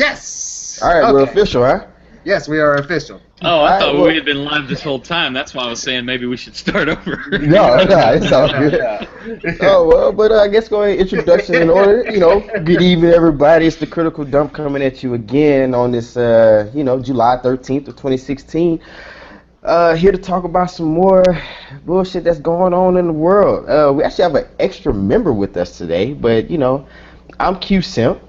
Yes. All right, Okay. we're official, huh? Yes, we are official. Oh, I thought well- we had been live this whole time. That's why I was saying maybe we should start over. No, it's all good. Oh, well, but I guess go ahead, introduction in order. Good evening, everybody. It's the Critical Dump coming at you again on this, July 13th of 2016. Here to talk about some more bullshit that's going on in the world. We actually have an extra member with us today, but, I'm Q Simp.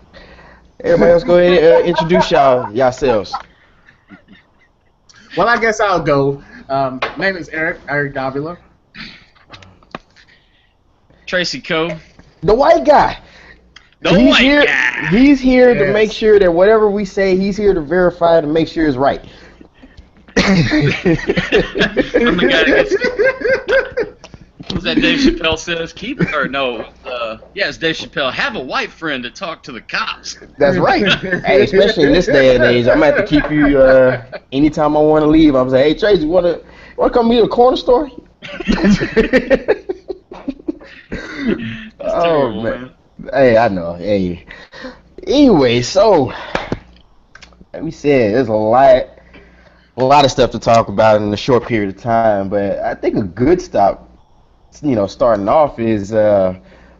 Everybody else go ahead and introduce yourselves. Well, I guess I'll go. Name is Eric Davila. Tracy Coe. The white guy. He's here. Guy. He's here Yes. to make sure that whatever we say, he's here to verify to make sure it's right. I'm the guy that gets. What was that Dave Chappelle says? It's Dave Chappelle. Have a white friend to talk to the cops. That's right. Hey, especially in this day and age, I'm gonna have to keep you. Anytime I want to leave, I'm saying, "Hey, Tracy, want to come meet at a corner store?" That's terrible, man. Hey, I know. Hey. Anyway, so like we said, there's a lot of stuff to talk about in a short period of time, but I think a good starting off is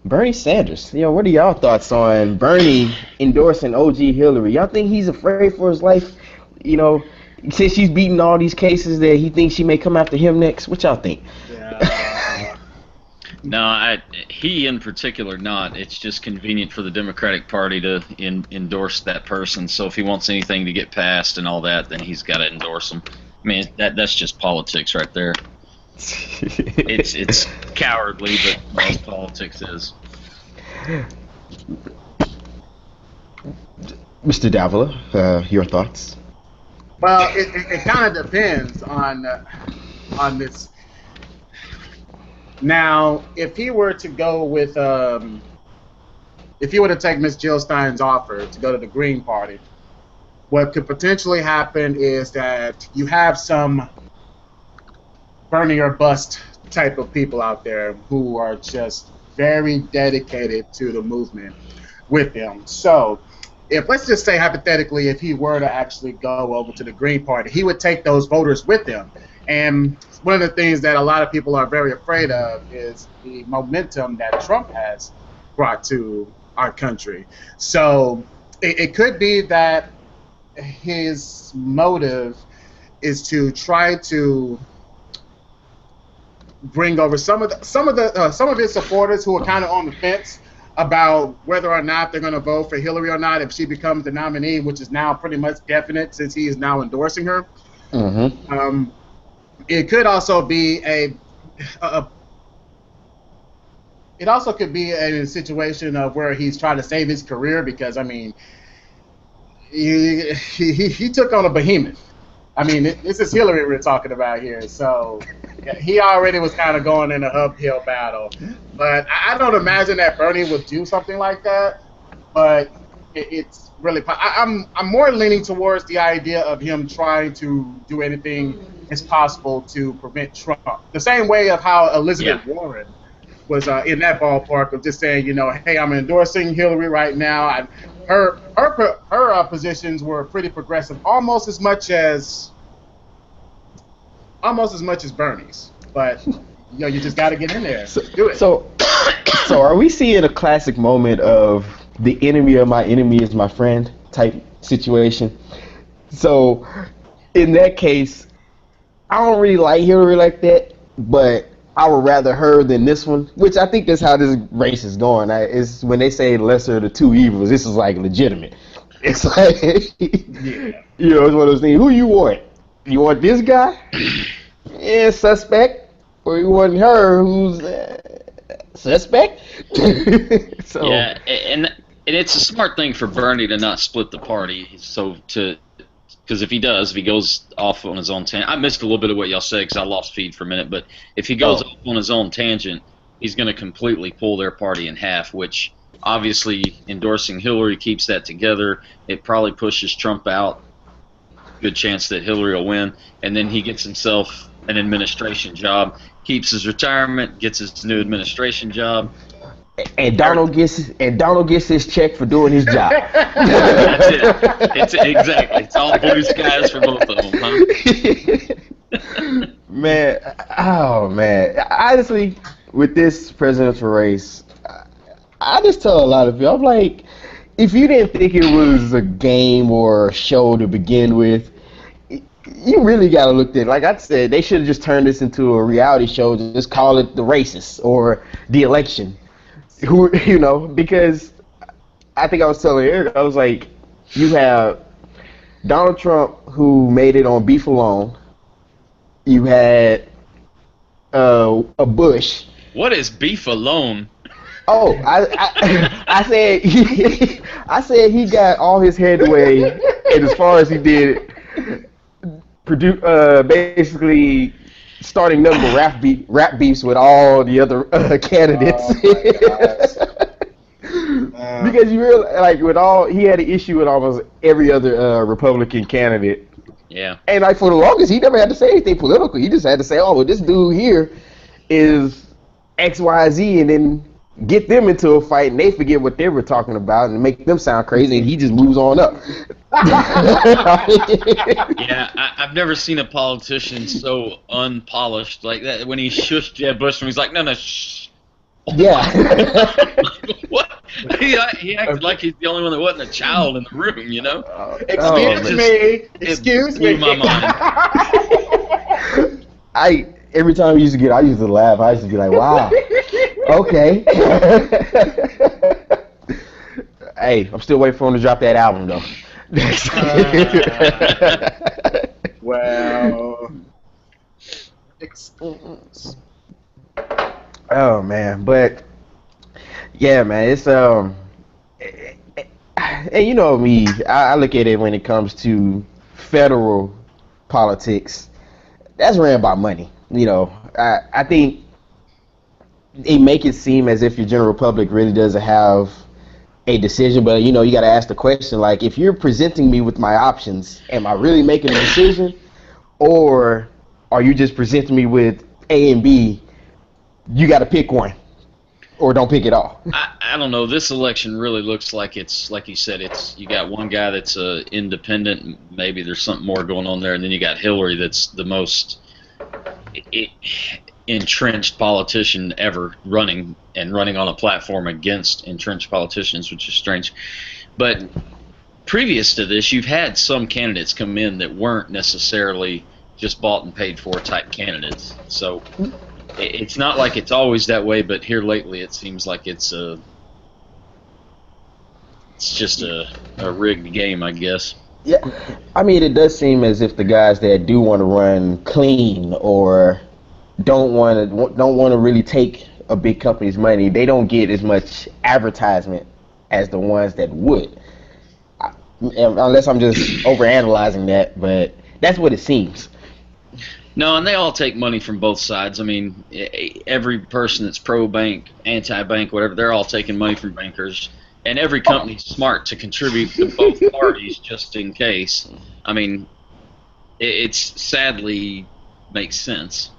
Bernie Sanders. What are y'all thoughts on Bernie endorsing OG Hillary? Y'all think he's afraid for his life? Since she's beating all these cases that he thinks she may come after him next. What y'all think? No, he in particular not. It's just convenient for the Democratic Party to endorse that person. So if he wants anything to get passed and all that, then he's got to endorse them. I mean, that's just politics right there. It's cowardly, but most politics is. Mr. Davila, your thoughts? Well, it kind of depends on this. Now, if he were to go with, if he were to take Ms. Jill Stein's offer to go to the Green Party, what could potentially happen is that you have some Bernie or bust type of people out there who are just very dedicated to the movement with him. So, let's just say hypothetically, if he were to actually go over to the Green Party, he would take those voters with him. And one of the things that a lot of people are very afraid of is the momentum that Trump has brought to our country. So it could be that his motive is to try to bring over some of his supporters who are kind of on the fence about whether or not they're going to vote for Hillary or not if she becomes the nominee, which is now pretty much definite since he is now endorsing her. Mm-hmm. It could also be a situation of where he's trying to save his career because, I mean, he took on a behemoth. I mean, this is Hillary we're talking about here, so he already was kind of going in a uphill battle. But I don't imagine that Bernie would do something like that. But it's really, I'm more leaning towards the idea of him trying to do anything as possible to prevent Trump. The same way of how Elizabeth Warren was in that ballpark of just saying, hey, I'm endorsing Hillary right now. Her positions were pretty progressive, almost as much as Bernie's. But you just got to get in there. Do it. So are we seeing a classic moment of the enemy of my enemy is my friend type situation? So in that case, I don't really like Hillary like that, but I would rather her than this one, which I think that's how this race is going. It's when they say lesser of the two evils, this is like legitimate. It's like, it's one of those things. Who you want? You want this guy? Yeah, suspect. Or you want her who's suspect? So. Yeah, and it's a smart thing for Bernie to not split the party. Because if he goes off on his own tangent, I missed a little bit of what y'all said because I lost feed for a minute. But if he goes off on his own tangent, he's going to completely pull their party in half. Which obviously endorsing Hillary keeps that together. It probably pushes Trump out. Good chance that Hillary will win, and then he gets himself an administration job, keeps his retirement, gets his new administration job. And Donald gets his check for doing his job. That's it. It's exactly. It's all blue skies for both of them, huh? Man, oh man. Honestly, with this presidential race, I just tell a lot of people, I'm like, if you didn't think it was a game or a show to begin with, you really got to look at it. Like I said, they should have just turned this into a reality show. Just call it The Races or The Election. Because I think I was telling Eric, I was like, you have Donald Trump, who made it on beef alone. You had a Bush. What is beef alone? Oh, I said he got all his headway, and as far as he did, basically starting number rap beefs with all the other candidates. Because you realize, like, he had an issue with almost every other Republican candidate. Yeah. And like for the longest, he never had to say anything political. He just had to say, "Oh, well, this dude here is X, Y, Z," and then get them into a fight, and they forget what they were talking about, and make them sound crazy, and he just moves on up. Yeah, I've never seen a politician so unpolished like that. When he shushed Jeb Bush, and he's like, "No, shh." Yeah. What? He acted like he's the only one that wasn't a child in the room, Excuse me. Blew my mind. Every time I used to laugh. I used to be like, "Wow, okay." Hey, I'm still waiting for him to drop that album though. Well, oh man, but yeah, man, it's and you know me, I look at it when it comes to federal politics. That's ran by money. I think they make it seem as if your general public really doesn't have a decision, but you got to ask the question, like, if you're presenting me with my options, am I really making a decision, or are you just presenting me with A and B? You got to pick one, or don't pick it all. I don't know. This election really looks like it's, like you said, you got one guy that's independent. Maybe there's something more going on there, and then you got Hillary, that's the most entrenched politician ever running on a platform against entrenched politicians, which is strange. But previous to this, you've had some candidates come in that weren't necessarily just bought and paid for type candidates. So it's not like it's always that way, but here lately it seems like it's just a rigged game, I guess. Yeah, I mean, it does seem as if the guys that do want to run clean or don't want to really take a big company's money, they don't get as much advertisement as the ones that would. Unless I'm just overanalyzing that, but that's what it seems. No, and they all take money from both sides. I mean, every person that's pro-bank, anti-bank, whatever, they're all taking money from bankers. And every company's smart to contribute to both parties just in case. I mean, it's sadly makes sense.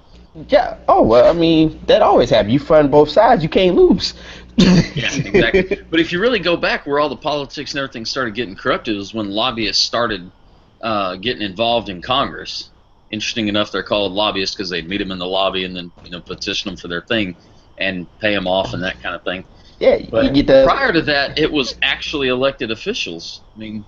Yeah. Oh, well, I mean, that always happens. You fund both sides, you can't lose. Yeah, exactly. But if you really go back where all the politics and everything started getting corrupted was when lobbyists started getting involved in Congress. Interesting enough, they're called lobbyists because they'd meet them in the lobby and then petition them for their thing and pay them off and that kind of thing. Yeah, but you get that. Prior to that, it was actually elected officials. I mean,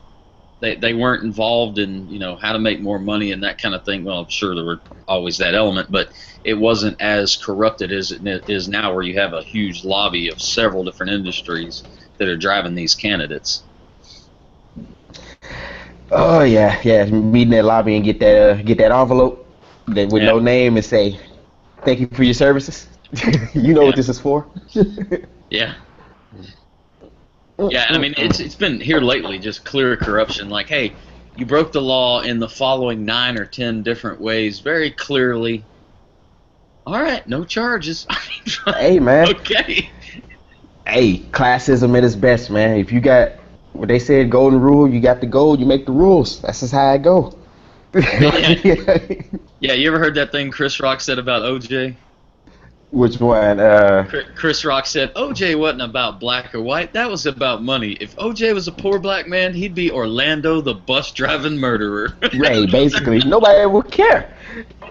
they weren't involved in how to make more money and that kind of thing. Well, I'm sure there were always that element, but it wasn't as corrupted as it is now, where you have a huge lobby of several different industries that are driving these candidates. Oh yeah, meet in that lobby and get that envelope with no name and say, "Thank you for your services." You know what this is for. Yeah. Yeah, I mean, it's been here lately, just clear corruption. Like, hey, you broke the law in the following 9 or 10 different ways, very clearly. All right, no charges. Hey, man. Okay. Hey, classism at its best, man. If you got what they said, golden rule, you got the gold, you make the rules. That's just how it go. Yeah, you ever heard that thing Chris Rock said about OJ? Which one? Chris Rock said OJ wasn't about black or white. That was about money. If OJ was a poor black man, he'd be Orlando, the bus driving murderer. Ray, basically, nobody would care.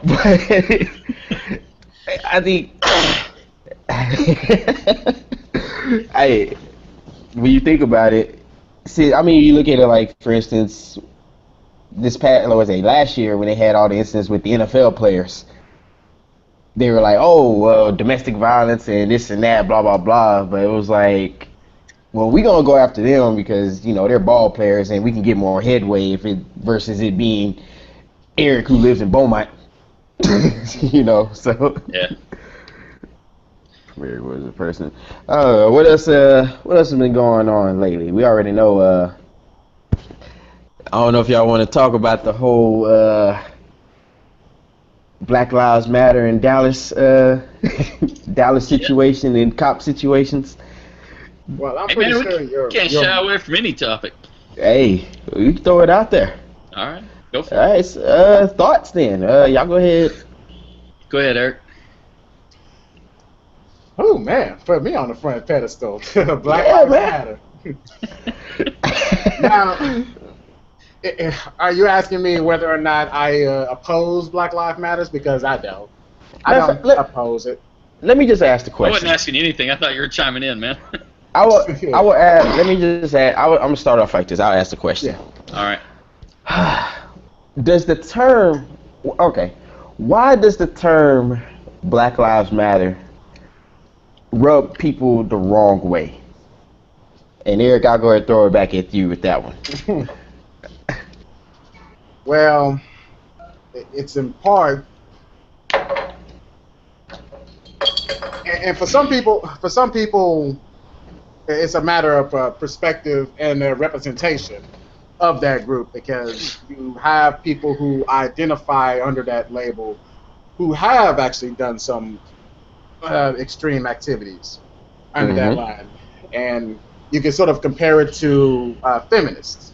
But I think, when you think about it, see, I mean, you look at it like, for instance, last year when they had all the incidents with the NFL players, they were like, oh, well, domestic violence and this and that, blah, blah, blah. But it was like, well, we're going to go after them because, they're ball players and we can get more headway versus it being Eric who lives in Beaumont. So. Yeah. Where was the person? What else has been going on lately? We already know, I don't know if y'all want to talk about the whole, Black Lives Matter in Dallas, Dallas situation and cop situations. Well, I'm Hey, pretty man, sure we can't shy away from any topic. Hey, we can throw it out there. All right, go for All it. right, thoughts then. Y'all go ahead. Go ahead, Eric. Oh man, put me on the front pedestal. Black Yeah, Lives man. Matter. Now, are you asking me whether or not I oppose Black Lives Matters? Because I don't. I don't oppose it. Let me just ask the I question. wasn't asking you anything. I thought you were chiming in, man. I will add. Let me just add. I'm gonna start off like this. I'll ask the question. All right. Does the term? Okay. Why does the term Black Lives Matter rub people the wrong way? And Eric, I'll go ahead and throw it back at you with that one. Well, it's in part, and for some people, it's a matter of perspective and representation of that group, because you have people who identify under that label who have actually done some extreme activities under that line, and you can sort of compare it to feminists,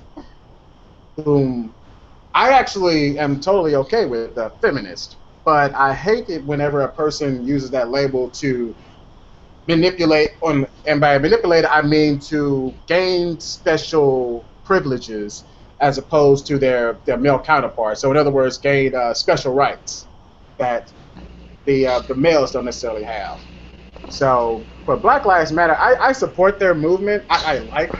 whom I actually am totally okay with feminist, but I hate it whenever a person uses that label to manipulate, and by manipulate I mean to gain special privileges as opposed to their male counterparts. So in other words, gain special rights that the males don't necessarily have. So for Black Lives Matter, I support their movement. I like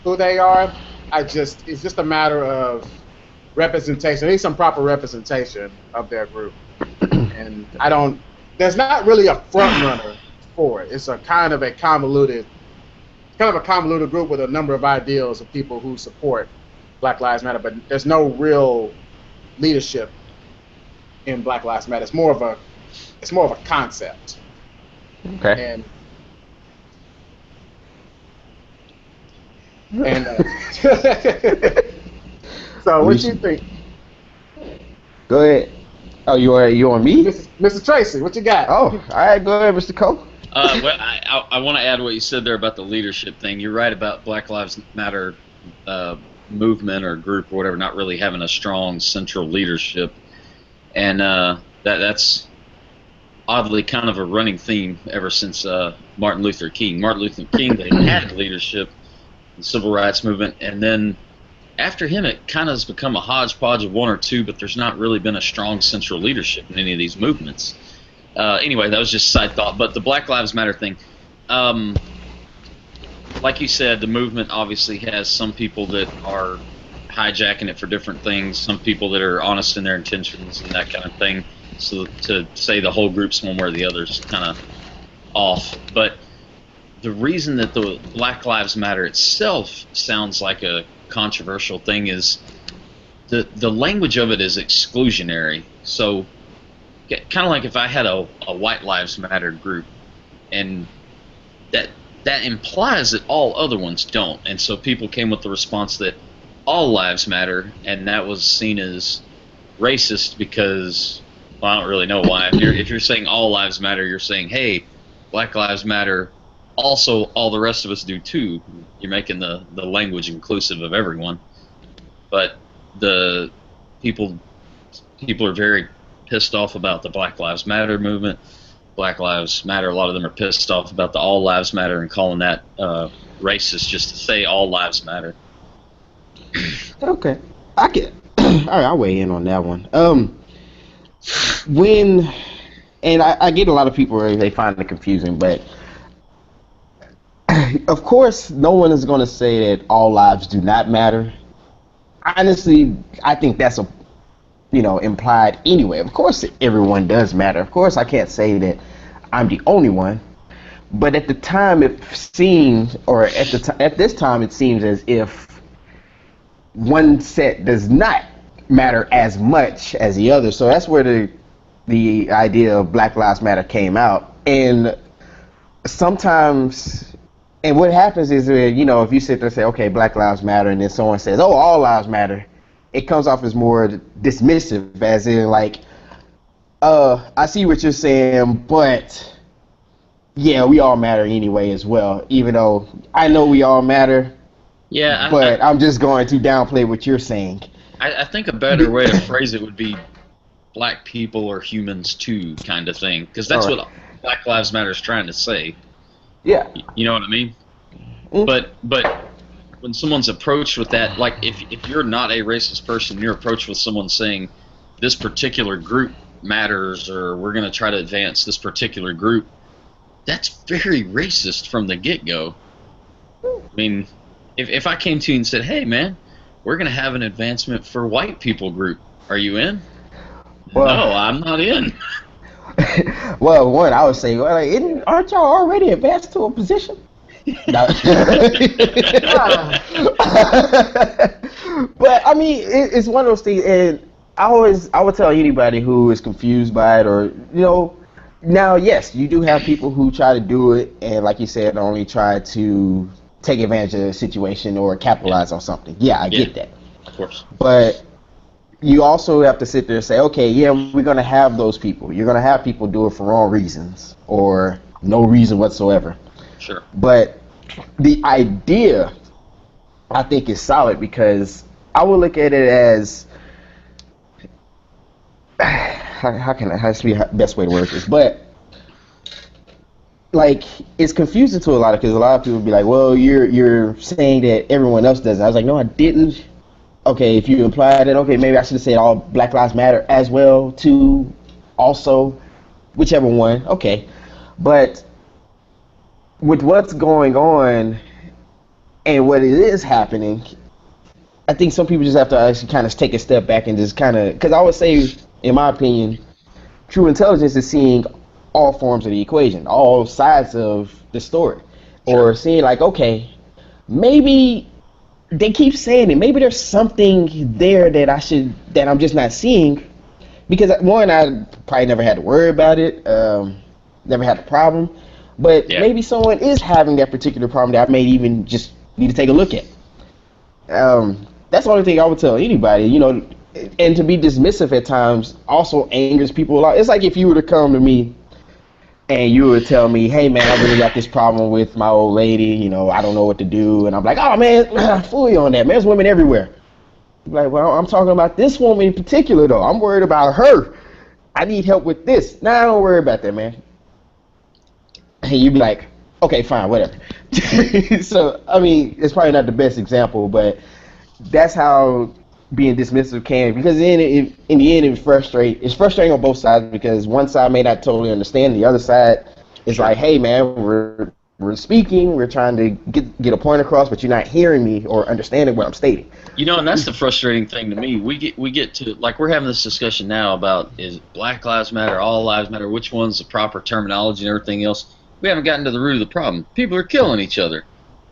who they are. It's just a matter of representation. They need some proper representation of their group, and there's not really a front runner for it. It's a kind of a convoluted group with a number of ideals of people who support Black Lives Matter, but there's no real leadership in Black Lives Matter. It's more of a concept. Okay. And so, what you think? Go ahead. Oh, you on me? Mr. Tracy, what you got? Oh, all right. Go ahead, Mr. Cole. Well, I want to add what you said there about the leadership thing. You're right about Black Lives Matter movement or group or whatever not really having a strong central leadership, and that's oddly kind of a running theme ever since Martin Luther King. Martin Luther King, they had leadership in the civil rights movement, and then after him it kind of has become a hodgepodge of one or two, but there's not really been a strong central leadership in any of these movements. Anyway, that was just a side thought. But the Black Lives Matter thing, like you said, the movement obviously has some people that are hijacking it for different things, some people that are honest in their intentions and that kind of thing. So to say the whole group's one way or the other is kind of off. But the reason that the Black Lives Matter itself sounds like a controversial thing is the language of it is exclusionary. So kind of like if I had a White Lives Matter group, and that implies that all other ones don't. And so people came with the response that all lives matter, and that was seen as racist because, well, I don't really know why. If you're saying all lives matter, you're saying, hey, Black Lives Matter, also all the rest of us do too. You're making the language inclusive of everyone. But the people are very pissed off about the Black Lives Matter movement. Black Lives Matter. A lot of them are pissed off about the All Lives Matter and calling that racist just to say All Lives Matter. Okay, I get. All right, I'll weigh in on that one. When and I get a lot of people where they find it confusing, but of course, no one is going to say that all lives do not matter. Honestly, I think that's implied anyway. Of course, everyone does matter. Of course, I can't say that I'm the only one. But at the time, it seemed, or at this time, it seems as if one set does not matter as much as the other. So that's where the idea of Black Lives Matter came out. And sometimes, and what happens is that, if you sit there and say, okay, Black Lives Matter, and then someone says, oh, all lives matter, it comes off as more dismissive, as in like, I see what you're saying, but yeah, we all matter anyway as well, even though I know we all matter. Yeah, but I'm just going to downplay what you're saying. I think a better way to phrase it would be black people are humans too, kind of thing, because that's what Black Lives Matter is trying to say. Yeah. You know what I mean? But when someone's approached with that, like if you're not a racist person, you're approached with someone saying this particular group matters, or we're going to try to advance this particular group, that's very racist from the get-go. I mean, if I came to you and said, hey, man, we're going to have an advancement for white people group, are you in? Well, no, I'm not in. Well, one, I would say, aren't y'all already advanced to a position? But I mean, it's one of those things, and I would tell anybody who is confused by it, or now, yes, you do have people who try to do it, and like you said, only try to take advantage of the situation or capitalize on something. Yeah, I get that. Of course. But you also have to sit there and say, okay, yeah, we're going to have those people. You're going to have people do it for wrong reasons or no reason whatsoever. Sure. But the idea, I think, is solid, because I would look at it as, how's the best way to word this? But like, it's confusing to a lot because a lot of people be like, well, you're saying that everyone else does it. I was like, no, I didn't. Okay, if you implied it, okay, maybe I should have said all Black Lives Matter as well, too, also, whichever one, okay. But with what's going on and what it is happening, I think some people just have to actually kind of take a step back and just kind of, because I would say, in my opinion, true intelligence is seeing all forms of the equation, all sides of the story. Sure. Or seeing like, okay, maybe they keep saying it, maybe there's something there that I'm just not seeing, because one, I probably never had to worry about it, never had a problem, but maybe someone is having that particular problem that I may even just need to take a look at. That's the only thing I would tell anybody, and to be dismissive at times also angers people a lot. It's like if you were to come to me and you would tell me, hey, man, I really got this problem with my old lady, I don't know what to do. And I'm like, oh, man, fool you on that, man. There's women everywhere. Like, well, I'm talking about this woman in particular, though. I'm worried about her. I need help with this. Nah, don't worry about that, man. And you'd be like, okay, fine, whatever. So, I mean, it's probably not the best example, but that's how being dismissive can, because in the end, it's frustrating on both sides, because one side may not totally understand, the other side is like, hey, man, we're speaking, we're trying to get a point across, but you're not hearing me or understanding what I'm stating. And that's the frustrating thing to me. We get to, like, we're having this discussion now about, is Black Lives Matter, all lives matter, which one's the proper terminology and everything else. We haven't gotten to the root of the problem. People are killing each other.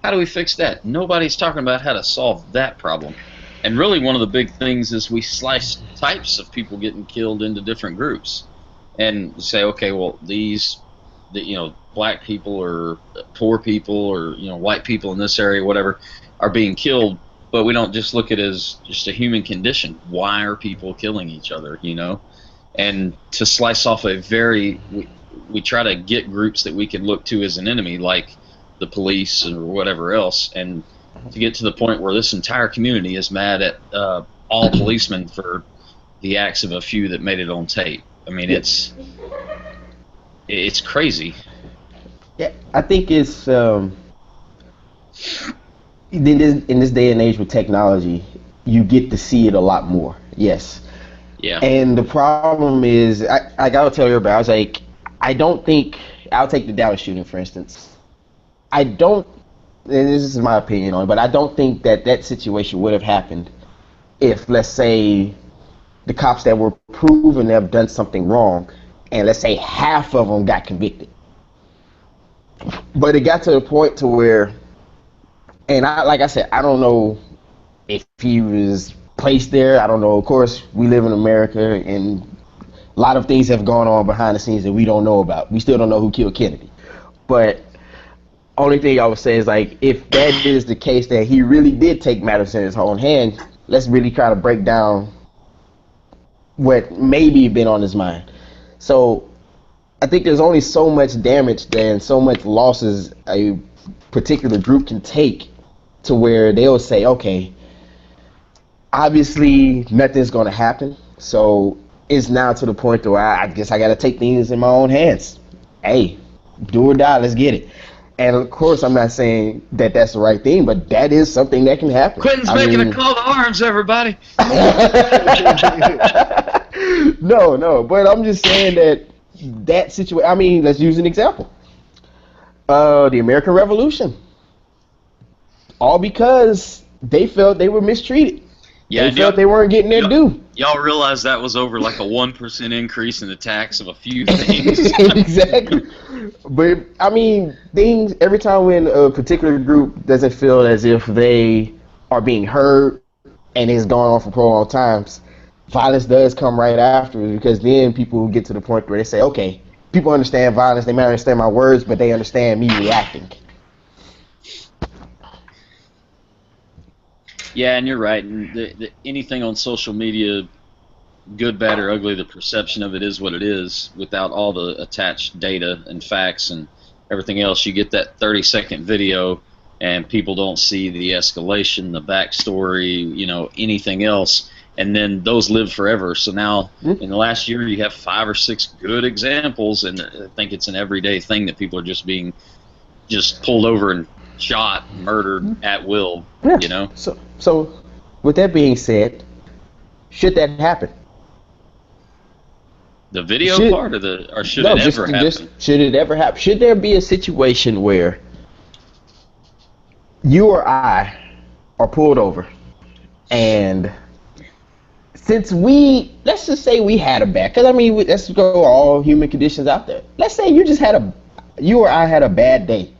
How do we fix that? Nobody's talking about how to solve that problem. And really, one of the big things is we slice types of people getting killed into different groups, and say, okay, well, black people or poor people or white people in this area, whatever, are being killed, but we don't just look at it as just a human condition. Why are people killing each other? And to slice off we try to get groups that we can look to as an enemy, like the police or whatever else, and to get to the point where this entire community is mad at all policemen for the acts of a few that made it on tape. I mean, it's It's crazy. Yeah, I think it's in this day and age with technology, you get to see it a lot more. Yes. Yeah. And the problem is, I gotta tell everybody, I was like, I don't think, I'll take the Dallas shooting for instance. I don't, and this is my opinion on it, but I don't think that that situation would have happened if, let's say, the cops that were proven to have done something wrong, and let's say half of them got convicted. But it got to the point to where, and like I said, I don't know if he was placed there. I don't know. Of course, we live in America, and a lot of things have gone on behind the scenes that we don't know about. We still don't know who killed Kennedy. But only thing I would say is, like, if that is the case, that he really did take matters in his own hand, let's really try to break down what maybe been on his mind. So I think there's only so much damage and so much losses a particular group can take to where they'll say, okay, obviously nothing's going to happen. So it's now to the point where I guess I got to take things in my own hands. Hey, do or die, let's get it. And of course, I'm not saying that that's the right thing, but that is something that can happen. Quentin's making a call to arms, everybody. No, but I'm just saying that situation. I mean, let's use an example. The American Revolution. All because they felt they were mistreated. Yeah, they felt they weren't getting their due. Y'all realize that was over like a 1% increase in the tax of a few things. Exactly. But I mean, things every time when a particular group doesn't feel as if they are being heard and it's going on for prolonged times, violence does come right after, because then people get to the point where they say, okay, people understand violence, they may understand my words, but they understand me reacting. Yeah, and you're right. And anything on social media, good, bad, or ugly, the perception of it is what it is. Without all the attached data and facts and everything else, you get that 30-second video, and people don't see the escalation, the backstory, anything else, and then those live forever. So now, in the last year, you have 5 or 6 good examples, and I think it's an everyday thing that people are just being pulled over and shot, murdered at will. Yeah. So with that being said, should that happen? The video part, or should it ever happen? Should it ever happen? Should there be a situation where you or I are pulled over, and since let's just say we had a bad, because I mean, let's go all human conditions out there. Let's say you or I had a bad day.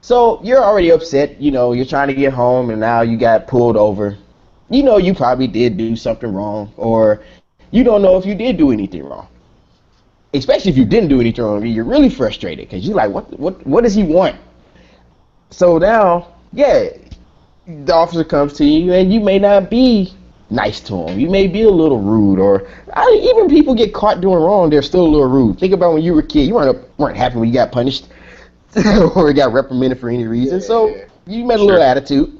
So you're already upset, you're trying to get home, and now you got pulled over. You probably did do something wrong, or you don't know if you did do anything wrong. Especially if you didn't do anything wrong, you're really frustrated because you're like, what does he want? So now, yeah, the officer comes to you, and you may not be nice to him. You may be a little rude, or even people get caught doing wrong, they're still a little rude. Think about when you were a kid. You weren't happy when you got punished or got reprimanded for any reason. So you made a little attitude.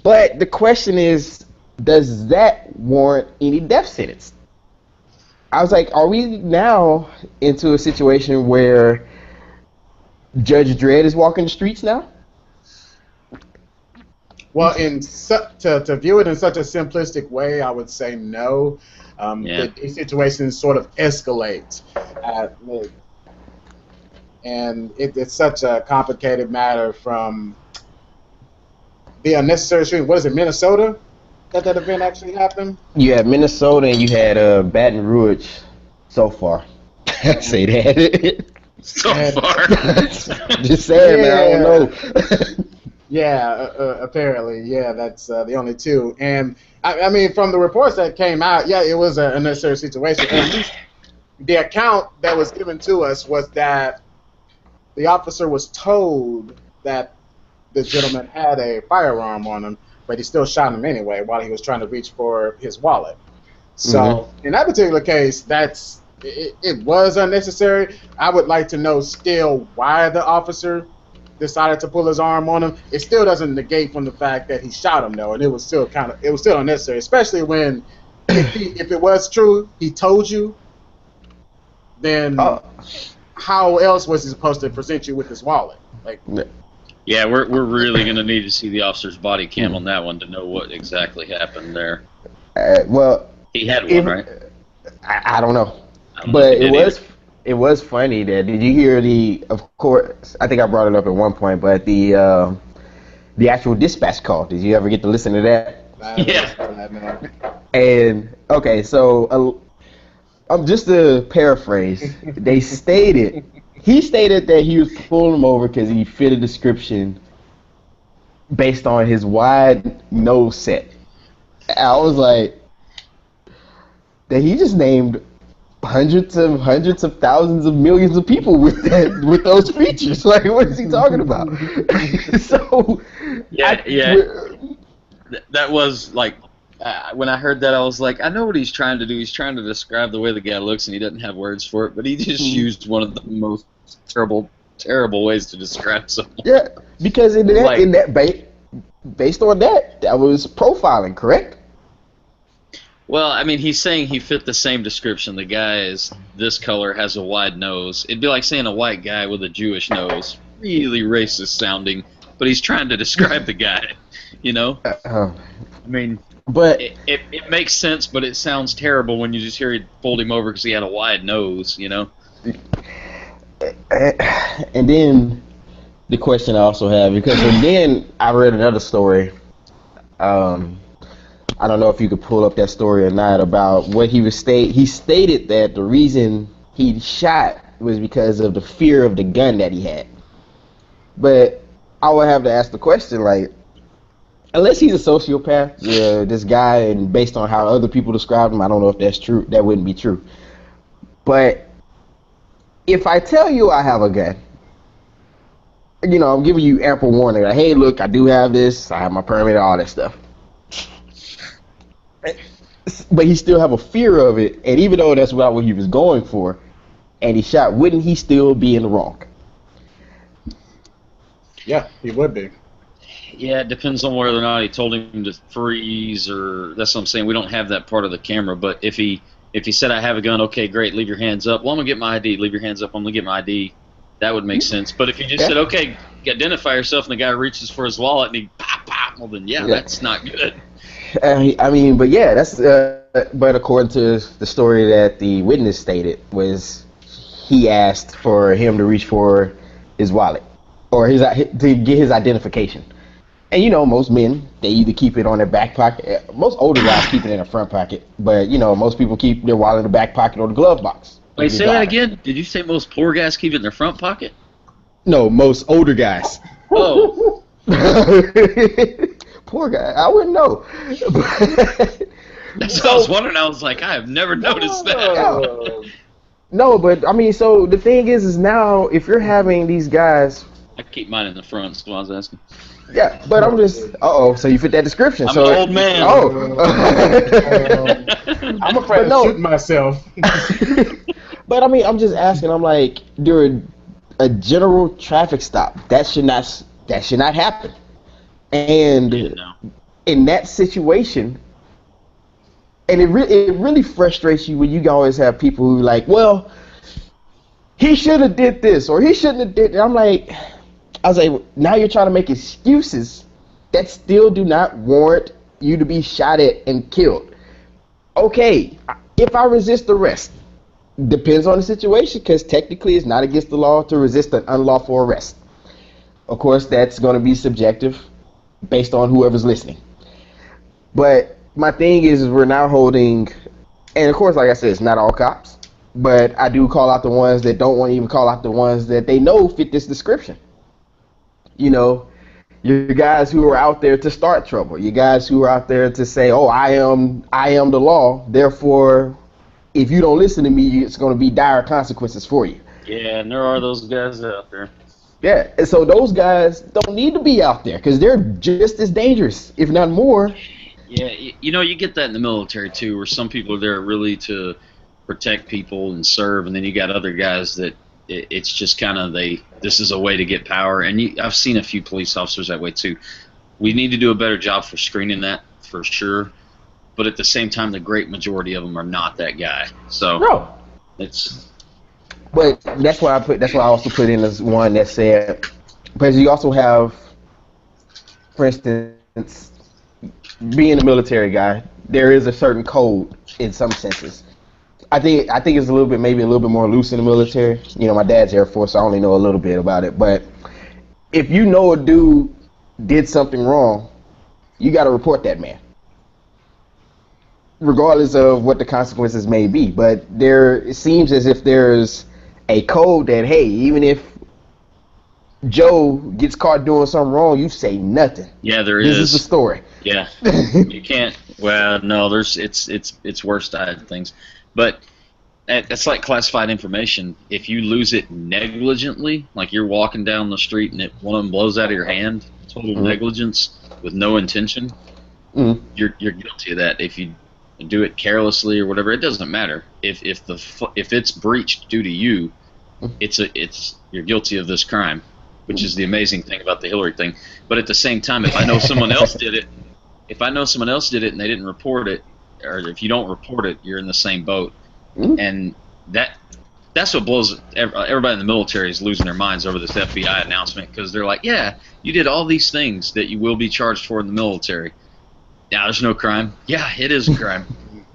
But the question is, does that warrant any death sentence? I was like, are we now into a situation where Judge Dredd is walking the streets now? Well, to view it in such a simplistic way, I would say no. These situations sort of escalate. And it's such a complicated matter, from the unnecessary shooting. What is it, Minnesota, that event actually happened? You had Minnesota, and you had Baton Rouge so far. I say that. So far. Just saying, man, I don't know. Apparently, that's the only two. And I mean, from the reports that came out, it was an unnecessary situation. At least the account that was given to us was that the officer was told that the gentleman had a firearm on him, but he still shot him anyway while he was trying to reach for his wallet. So in that particular case, it was unnecessary. I would like to know still why the officer decided to pull his arm on him. It still doesn't negate from the fact that he shot him, though, and it was still unnecessary, especially when if it was true, he told you then Oh, how else was he supposed to present you with his wallet? Like, Yeah, we're really gonna need to see the officer's body cam on that one to know what exactly happened there. well, He had if one, right? I don't know, I don't know but if he did either. it was funny that did you hear the? Of course, I think I brought it up at one point, but the actual dispatch call. Did you ever get to listen to that? Yeah. And okay, so just to paraphrase, he stated that he was pulling him over because he fit a description based on his wide nose set. I was like, that he just named hundreds of thousands of millions of people with those features. Like, what is he talking about? So, Yeah, that was like when I heard that, I was like, I know what he's trying to do. He's trying to describe the way the guy looks, and he doesn't have words for it. But he just used one of the most terrible ways to describe someone. Yeah, because based on that was profiling, correct? Well, I mean, he's saying he fit the same description. The guy is this color, has a wide nose. It'd be like saying a white guy with a Jewish nose. Really racist sounding, but he's trying to describe the guy, you know? I mean, but it makes sense, but it sounds terrible when you just hear he pulled him over because he had a wide nose, you know? And then the question I also have, because then I read another story. I don't know if you could pull up that story or not about what he stated that the reason he shot was because of the fear of the gun that he had. But I would have to ask the question, like, unless he's a sociopath, this guy, and based on how other people describe him, I don't know if that's true. That wouldn't be true. But if I tell you I have a gun, you know, I'm giving you ample warning. Like, hey, look, I do have this. I have my permit, all that stuff. But he still have a fear of it, and even though that's not what he was going for, and he shot, wouldn't he still be in the wrong? yeah, he would be. Yeah, it depends on whether or not he told him to freeze, or that's what I'm saying. We don't have that part of the camera, but if he said, I have a gun, okay, great, leave your hands up. Well, I'm going to get my ID. Leave your hands up, I'm going to get my ID. That would make sense. But if he just said, okay, identify yourself, and the guy reaches for his wallet, and he pop, well, then, that's not good. I mean, but yeah, that's but according to the story that the witness stated, was he asked for him to reach for his wallet or to get his identification. And you know, most men, they either keep it on their back pocket. Most older guys keep it in their front pocket, but you know, most people keep their wallet in the back pocket or the glove box. Wait, say that again? Did you say most poor guys keep it in their front pocket? No, most older guys. Oh. Poor guy, I wouldn't know. That's what I was wondering. I was like, I have never noticed that. No, but I mean, so the thing is now if you're having these guys, I keep mine in the front. That's what I was asking. Yeah, but I'm just. So you fit that description. I'm so an old man. I'm afraid of shooting myself. But I mean, I'm just asking. I'm like, during a general traffic stop, that should not happen. And in that situation, and it really frustrates you when you always have people who like, well, he should have did this or he shouldn't have did. And I'm like, I was like, now you're trying to make excuses that still do not warrant you to be shot at and killed. Okay, if I resist arrest, depends on the situation, because technically it's not against the law to resist an unlawful arrest. Of course, that's going to be subjective based on whoever's listening. But my thing is we're now holding, and of course, like I said, it's not all cops, but I do call out the ones that don't want to even call out the ones that they know fit this description. You know, your guys who are out there to start trouble, you guys who are out there to say, oh, I am the law, therefore, if you don't listen to me, it's going to be dire consequences for you. Yeah, and there are those guys out there. Yeah, and so those guys don't need to be out there because they're just as dangerous, if not more. Yeah, you know, you get that in the military too, where some people are there really to protect people and serve, and then you got other guys that it's just kind of this is a way to get power. And I've seen a few police officers that way too. We need to do a better job for screening that for sure, but at the same time, the great majority of them are not that guy. So No, it's But that's why I put. That's why I also put in as one that said, because you also have, for instance, being a military guy, there is a certain code in some senses. I think it's a little bit maybe a little bit more loose in the military. You know, my dad's Air Force, so I only know a little bit about it. But if you know a dude did something wrong, you got to report that man, regardless of what the consequences may be. But it seems as if there's a code that, hey, even if Joe gets caught doing something wrong, you say nothing. Yeah, there This is. is the story. Yeah, you can't. Well, no, it's worse side things, but it's like classified information. If you lose it negligently, like you're walking down the street and one of them blows out of your hand, total negligence with no intention, you're guilty of that. If you do it carelessly or whatever, it doesn't matter. If it's breached due to you, you're guilty of this crime, which is the amazing thing about the Hillary thing. But at the same time, if I know someone else did it, and they didn't report it, or if you don't report it, you're in the same boat. And that's what blows everybody in the military is losing their minds over this FBI announcement, because they're like, yeah, you did all these things that you will be charged for in the military. Now there's no crime. Yeah, it is a crime.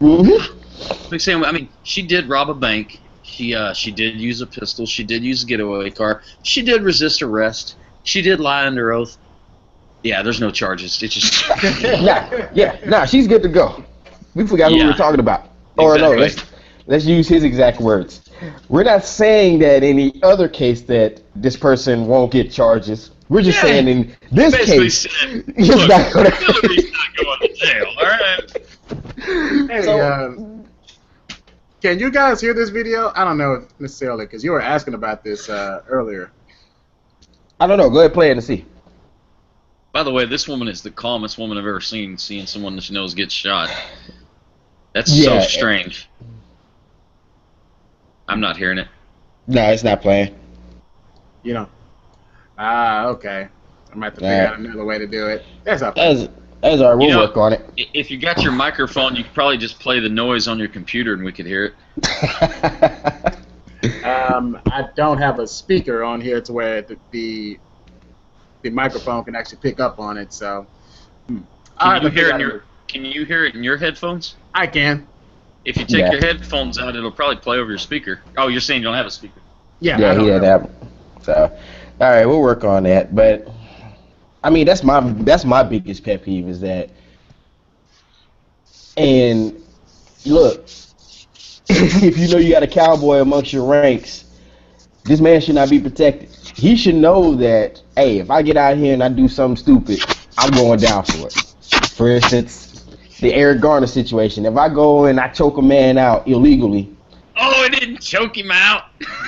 I mean, she did rob a bank. She did use a pistol. She did use a getaway car. She did resist arrest. She did lie under oath. Yeah, there's no charges. It's just Nah, she's good to go. We forgot who we were talking about. Or no, let's use his exact words. We're not saying that in any other case that this person won't get charges. We're just saying in this case, he's not going to jail. All right. Hey, can you guys hear this video? I don't know necessarily, because you were asking about this earlier. I don't know. Go ahead, play it and see. By the way, this woman is the calmest woman I've ever seen. Seeing someone that she knows get shot. That's so strange. I'm not hearing it. No, it's not playing. You know. Okay. I might have to figure out another way to do it. That's all right. That's all right. We'll work on it. If you got your microphone, you could probably just play the noise on your computer and we could hear it. I don't have a speaker on here to where the microphone can actually pick up on it. So. Can you hear it in your headphones? I can. If you take your headphones out, it'll probably play over your speaker. Oh, you're saying you don't have a speaker? Yeah, he had that. So, all right, we'll work on that. But I mean, that's my biggest pet peeve is that. And look, if you know you got a cowboy amongst your ranks, this man should not be protected. He should know that, hey, if I get out here and I do something stupid, I'm going down for it. For instance, the Eric Garner situation. If I go and I choke a man out illegally. Oh, it didn't choke him out.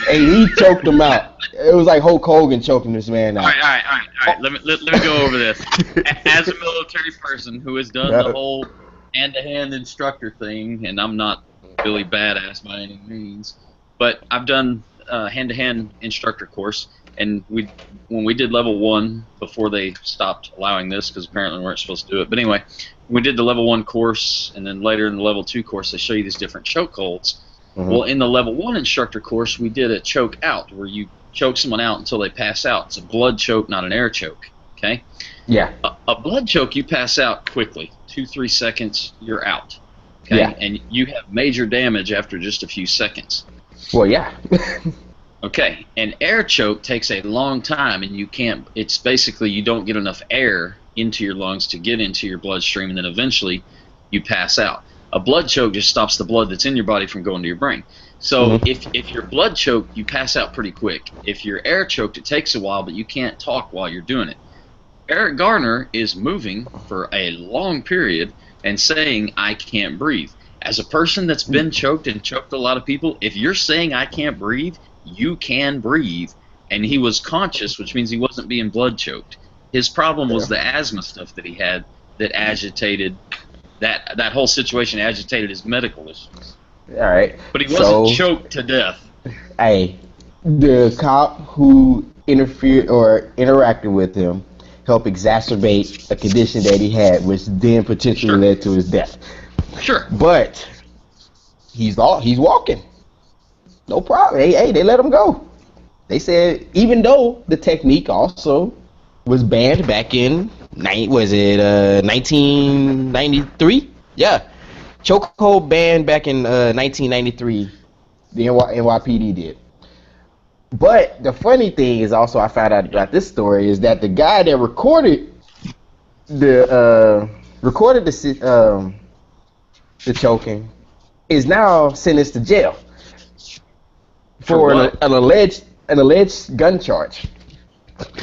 And he choked him out. It was like Hulk Hogan choking this man out. All right. Let me go over this. As a military person who has done the whole hand-to-hand instructor thing, and I'm not Billy Badass by any means, but I've done hand-to-hand instructor course, and when we did level 1 before they stopped allowing this because apparently we weren't supposed to do it. But anyway, we did the level 1 course, and then later in the level 2 course they show you these different choke holds. Well, in the level 1 instructor course, we did a choke out where you choke someone out until they pass out. It's a blood choke, not an air choke. Okay? Yeah. A blood choke, you pass out quickly. 2-3 seconds, you're out. Okay? Yeah. And you have major damage after just a few seconds. Well, yeah. Okay. An air choke takes a long time, and you can't. It's basically you don't get enough air into your lungs to get into your bloodstream, and then eventually you pass out. A blood choke just stops the blood that's in your body from going to your brain. So if you're blood choked, you pass out pretty quick. If you're air choked, it takes a while, but you can't talk while you're doing it. Eric Garner is moving for a long period and saying, I can't breathe. As a person that's been choked and choked a lot of people, if you're saying I can't breathe, you can breathe. And he was conscious, which means he wasn't being blood choked. His problem was the asthma stuff that he had that agitated, that whole situation agitated his medical issues. All right. But he wasn't choked to death. Hey, the cop who interfered or interacted with him helped exacerbate a condition that he had, which then potentially led to his death. Sure. But he's walking. No problem. Hey, they let him go. They said even though the technique also was banned back in 1993? Yeah, chokehold banned back in 1993. The NYPD did. But the funny thing is also I found out about this story is that the guy that recorded the choking is now sentenced to jail for an alleged gun charge.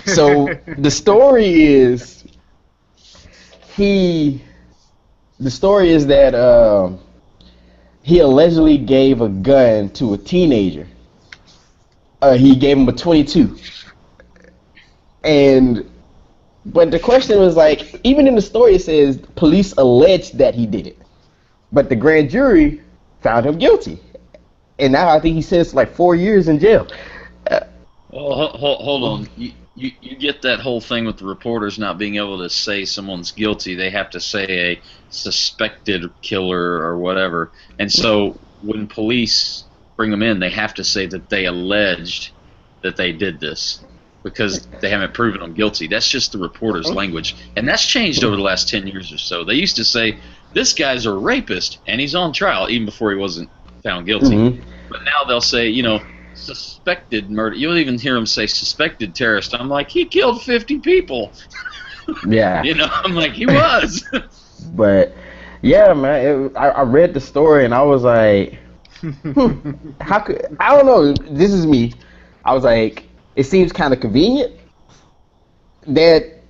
So the story is that he allegedly gave a gun to a teenager. He gave him a 22, but the question was like, even in the story it says police alleged that he did it, but the grand jury found him guilty, and now I think he says like 4 years in jail. Well, hold on. You get that whole thing with the reporters not being able to say someone's guilty. They have to say a suspected killer or whatever. And so when police bring them in, they have to say that they alleged that they did this because they haven't proven them guilty. That's just the reporter's language. And that's changed over the last 10 years or so. They used to say, this guy's a rapist and he's on trial, even before he wasn't found guilty. Mm-hmm. But now they'll say, suspected murder. You'll even hear him say suspected terrorist. I'm like, he killed 50 people. Yeah. I'm like, he was. But yeah, man, I read the story and I was like, how could, I don't know, this is me. I was like, it seems kind of convenient that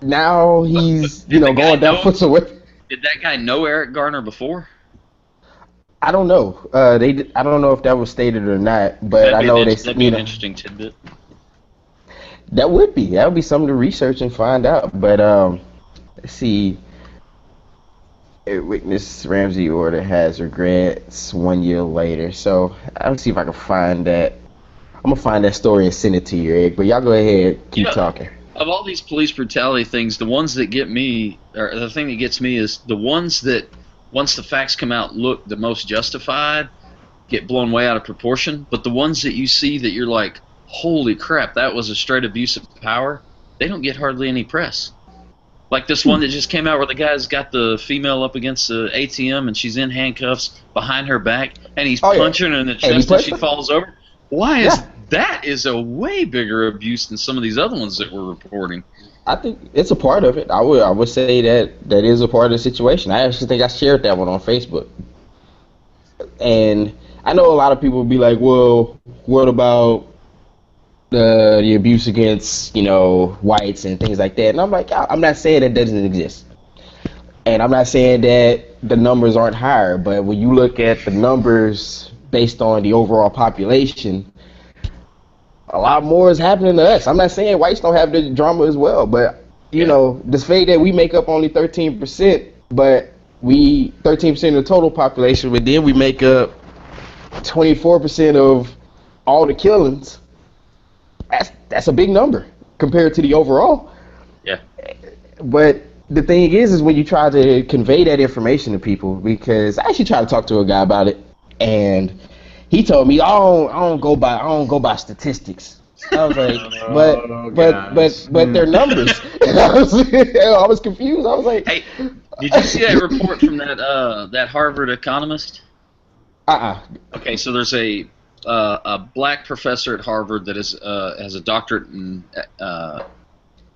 now he's, going down for some. Did that guy know Eric Garner before? I don't know. I don't know if that was stated or not, but I know that'd be an interesting tidbit. That would be something to research and find out. But let's see. Witness Ramsey order has regrets 1 year later. So I'll see if I can find that. I'm gonna find that story and send it to you, Eric. But y'all go ahead, keep talking. Of all these police brutality things, the ones that get me, or the thing that gets me, is the ones that, once the facts come out, look the most justified, get blown way out of proportion. But the ones that you see that you're like, holy crap, that was a straight abuse of power, they don't get hardly any press. Like this one that just came out where the guy's got the female up against the ATM and she's in handcuffs behind her back and he's punching her in the chest and she falls over. Why is that is a way bigger abuse than some of these other ones that we're reporting. I think it's a part of it. I would say that is a part of the situation. I actually think I shared that one on Facebook. And I know a lot of people will be like, well, what about the abuse against, whites and things like that? And I'm like, I'm not saying that doesn't exist. And I'm not saying that the numbers aren't higher, but when you look at the numbers based on the overall population, a lot more is happening to us. I'm not saying whites don't have the drama as well, but the fact that we make up only 13%, but 13% of the total population, but then we make up 24% of all the killings. That's a big number compared to the overall. Yeah. But the thing is when you try to convey that information to people, because I actually tried to talk to a guy about it, and he told me, I don't go by statistics. I was like, but they're numbers. I was confused. I was like, hey, did you see that report from that Harvard economist? Okay, so there's a black professor at Harvard that has a doctorate in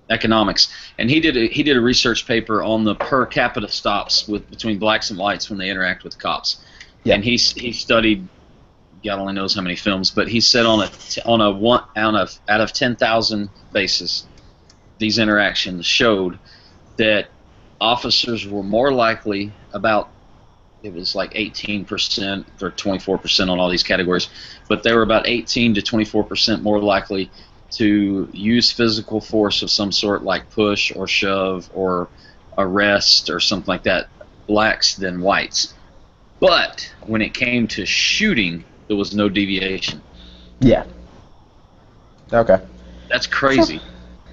economics, and he did a research paper on the per capita stops between blacks and whites when they interact with cops. Yeah. And he studied, God only knows how many films, but he said on a out of 10,000 basis, these interactions showed that officers were more likely, it was like 18% or 24% on all these categories, but they were about 18 to 24% more likely to use physical force of some sort, like push or shove or arrest or something like that, blacks than whites. But when it came to shooting, there was no deviation. Yeah. Okay. That's crazy.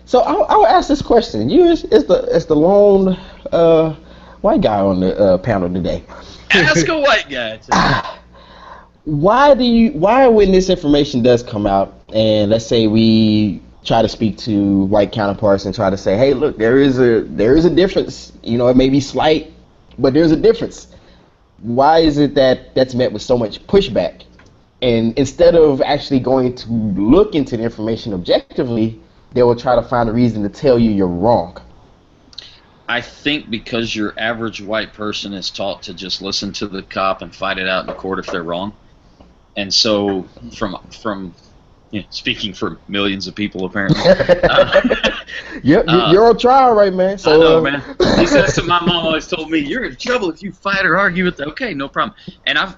So I'll ask this question. You is the lone white guy on the panel today. Ask a white guy. why when this information does come out, and let's say we try to speak to white counterparts and try to say, hey, look, there is a difference. You know, it may be slight, but there's a difference. Why is it that that's met with so much pushback? And instead of actually going to look into the information objectively, they will try to find a reason to tell you you're wrong. I think because your average white person is taught to just listen to the cop and fight it out in the court if they're wrong. And so from speaking for millions of people apparently. Yep, you're on trial right, man. So, I know, man. He says to my mom always told me, you're in trouble if you fight or argue with them. Okay, no problem. And I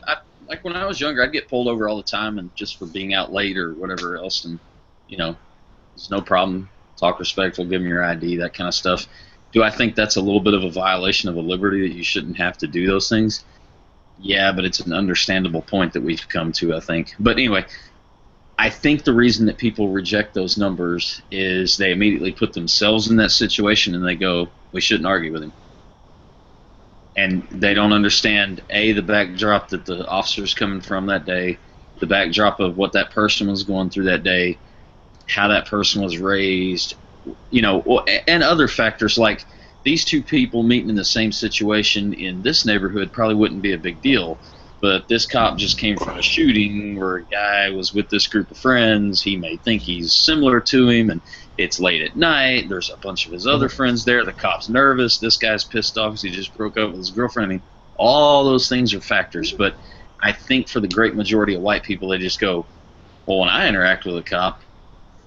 like when I was younger, I'd get pulled over all the time and just for being out late or whatever else, and there's no problem. Talk respectful, give them your ID, that kind of stuff. Do I think that's a little bit of a violation of a liberty that you shouldn't have to do those things? Yeah, but it's an understandable point that we've come to, I think. But anyway, I think the reason that people reject those numbers is they immediately put themselves in that situation and they go, we shouldn't argue with him. And they don't understand, A, the backdrop that the officer's coming from that day, the backdrop of what that person was going through that day, how that person was raised, and other factors like these two people meeting in the same situation in this neighborhood probably wouldn't be a big deal. But this cop just came from a shooting where a guy was with this group of friends. He may think he's similar to him, and it's late at night. There's a bunch of his other friends there. The cop's nervous. This guy's pissed off because he just broke up with his girlfriend. I mean, all those things are factors. But I think for the great majority of white people, they just go, well, when I interact with a cop,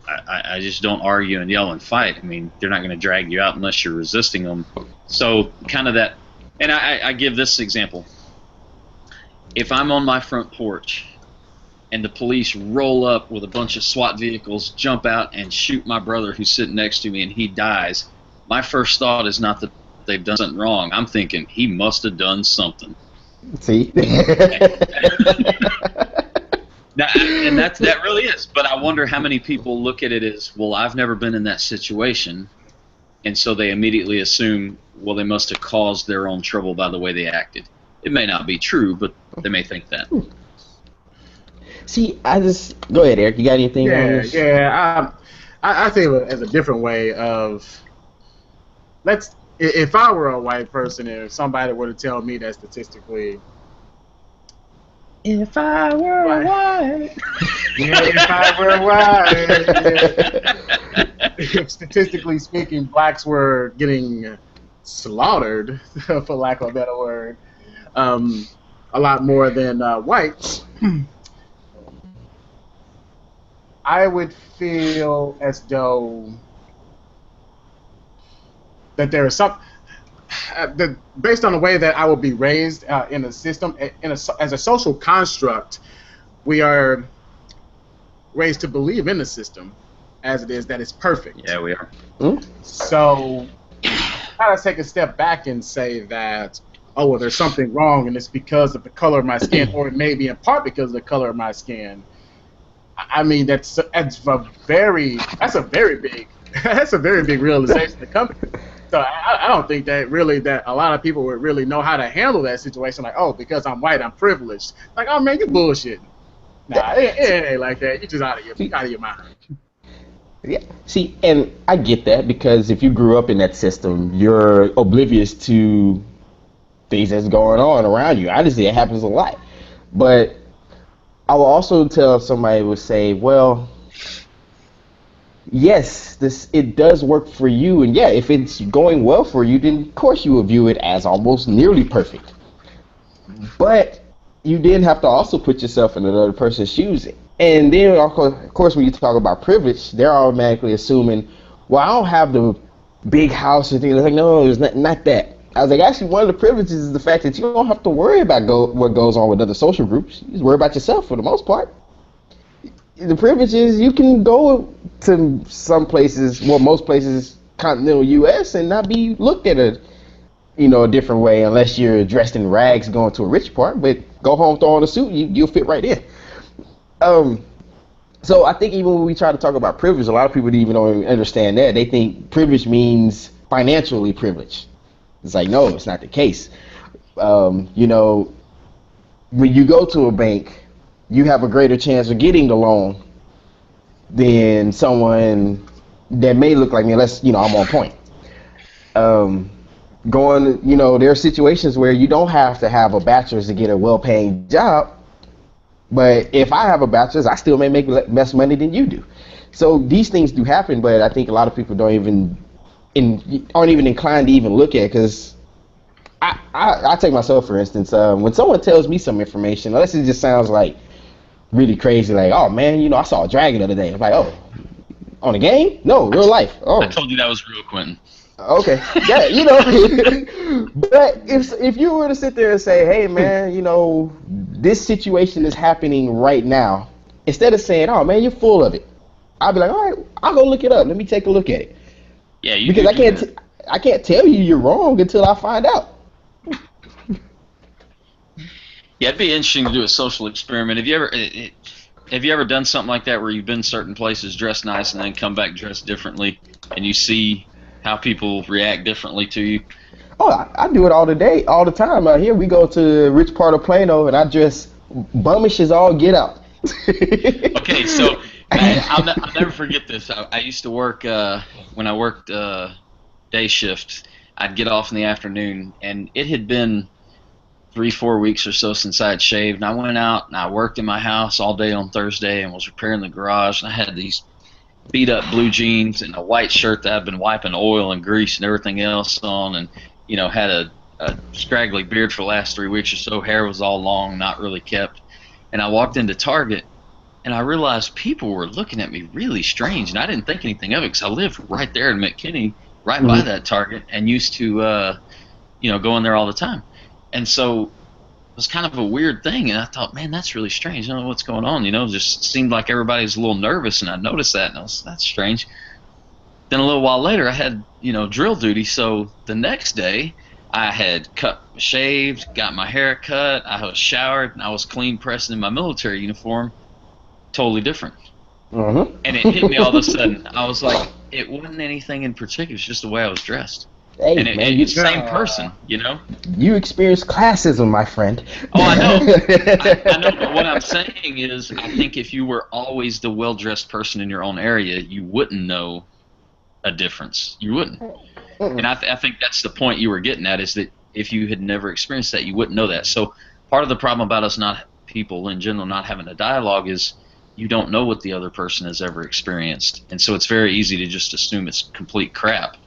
I just don't argue and yell and fight. I mean, they're not going to drag you out unless you're resisting them. So kind of that. And I give this example. If I'm on my front porch and the police roll up with a bunch of SWAT vehicles, jump out and shoot my brother who's sitting next to me and he dies, my first thought is not that they've done something wrong. I'm thinking he must have done something. See? And that really is. But I wonder how many people look at it as, well, I've never been in that situation. And so they immediately assume, well, they must have caused their own trouble by the way they acted. It may not be true, but they may think that. See, go ahead, Eric. You got anything on this? Yeah. I think as a different way of if I were a white person, if somebody were to tell me that statistically, if I were white, if I were white, if statistically speaking, blacks were getting slaughtered, for lack of a better word, a lot more than whites, I would feel as though that there is some, based on the way that I would be raised in a system, as a social construct, we are raised to believe in the system as it is, that it's perfect. Yeah, we are. So I gotta take a step back and say that, oh, well, there's something wrong, and it's because of the color of my skin, or it may be in part because of the color of my skin. I mean, that's a very big realization to come to. So I don't think that a lot of people would really know how to handle that situation. Like, oh, because I'm white, I'm privileged. Like, oh man, you bullshitting. Nah, it ain't like that. You just out of your mind. Yeah. See, and I get that, because if you grew up in that system, you're oblivious to things that's going on around you. Honestly, it happens a lot. But I will also tell somebody would say, well, yes, it does work for you, and yeah, if it's going well for you, then of course you will view it as almost nearly perfect. But you then have to also put yourself in another person's shoes. And then, of course, when you talk about privilege, they're automatically assuming, well, I don't have the big house or things. Like, no, it's not that. I was like, actually, one of the privileges is the fact that you don't have to worry about what goes on with other social groups. You just worry about yourself for the most part. The privilege is you can go to some places, well, most places, continental U.S., and not be looked at a different way unless you're dressed in rags going to a rich part. But go home, throw on a suit, you'll fit right in. So I think even when we try to talk about privilege, a lot of people even don't understand that. They think privilege means financially privileged. It's like, no, it's not the case. When you go to a bank, you have a greater chance of getting the loan than someone that may look like me, unless, I'm on point. There are situations where you don't have to have a bachelor's to get a well-paying job, but if I have a bachelor's, I still may make less money than you do. So these things do happen, but I think a lot of people aren't even inclined to even look at it, because I take myself for instance. When someone tells me some information, unless it just sounds like really crazy, like, oh man, I saw a dragon the other day. I'm like, oh, on a game? No, real life. Oh, I told you that was real, Quentin. Okay, yeah, but if you were to sit there and say, hey man, this situation is happening right now, instead of saying, oh man, you're full of it, I'd be like, all right, I'll go look it up. Let me take a look at it. Yeah, because I can't tell you you're wrong until I find out. Yeah, it'd be interesting to do a social experiment. Have you ever done something like that where you've been certain places dressed nice and then come back dressed differently, and you see how people react differently to you? Oh, I do it all the time. Out here, we go to the rich part of Plano, and I dress bummish as all get out. Okay, so I'll never forget this. I used to work when I worked day shift. I'd get off in the afternoon, and it had been 3-4 weeks or so since I had shaved, and I went out and I worked in my house all day on Thursday and was repairing the garage, and I had these beat up blue jeans and a white shirt that I'd been wiping oil and grease and everything else on, and had a scraggly beard for the last 3 weeks or so. Hair was all long, not really kept. And I walked into Target, and I realized people were looking at me really strange, and I didn't think anything of it because I lived right there in McKinney, right by that Target, and used to go in there all the time. And so it was kind of a weird thing, and I thought, man, that's really strange. I don't know what's going on. It just seemed like everybody was a little nervous, and I noticed that, and that's strange. Then a little while later, I had, drill duty, so the next day I had shaved, got my hair cut, I was showered, and I was clean pressed in my military uniform, totally different. Mm-hmm. And it hit me all of a sudden. I was like, it wasn't anything in particular, it's just the way I was dressed. Hey, and man, it's the same person, You experienced classism, my friend. Oh, I know. I know, but what I'm saying is, I think if you were always the well-dressed person in your own area, you wouldn't know a difference. You wouldn't. Mm-mm. And I think that's the point you were getting at, is that if you had never experienced that, you wouldn't know that. So part of the problem about us people in general not having a dialogue is you don't know what the other person has ever experienced. And so it's very easy to just assume it's complete crap.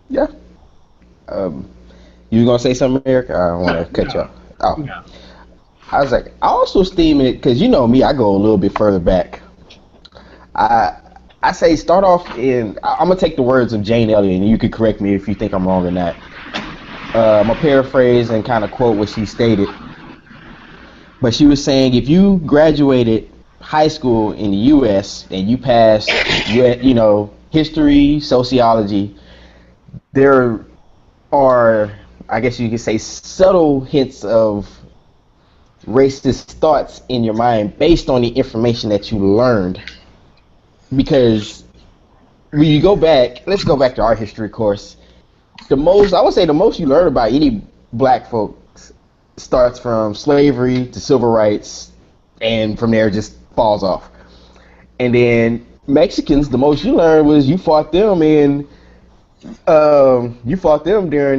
Yeah. You gonna say something, Eric? I don't want to cut you off. Oh, no. I was like, I also steam it because you know me. I go a little bit further back. I say start off in. I'm gonna take the words of Jane Elliott, and you can correct me if you think I'm wrong or not. I'm gonna paraphrase and kind of quote what she stated. But she was saying, if you graduated high school in the U.S. and you passed, history, sociology, there are, I guess you could say, subtle hints of racist thoughts in your mind based on the information that you learned. Because when you go back, let's go back to our history course. I would say the most you learn about any black folks starts from slavery to civil rights, and from there just falls off. And then Mexicans, the most you learn was you fought them during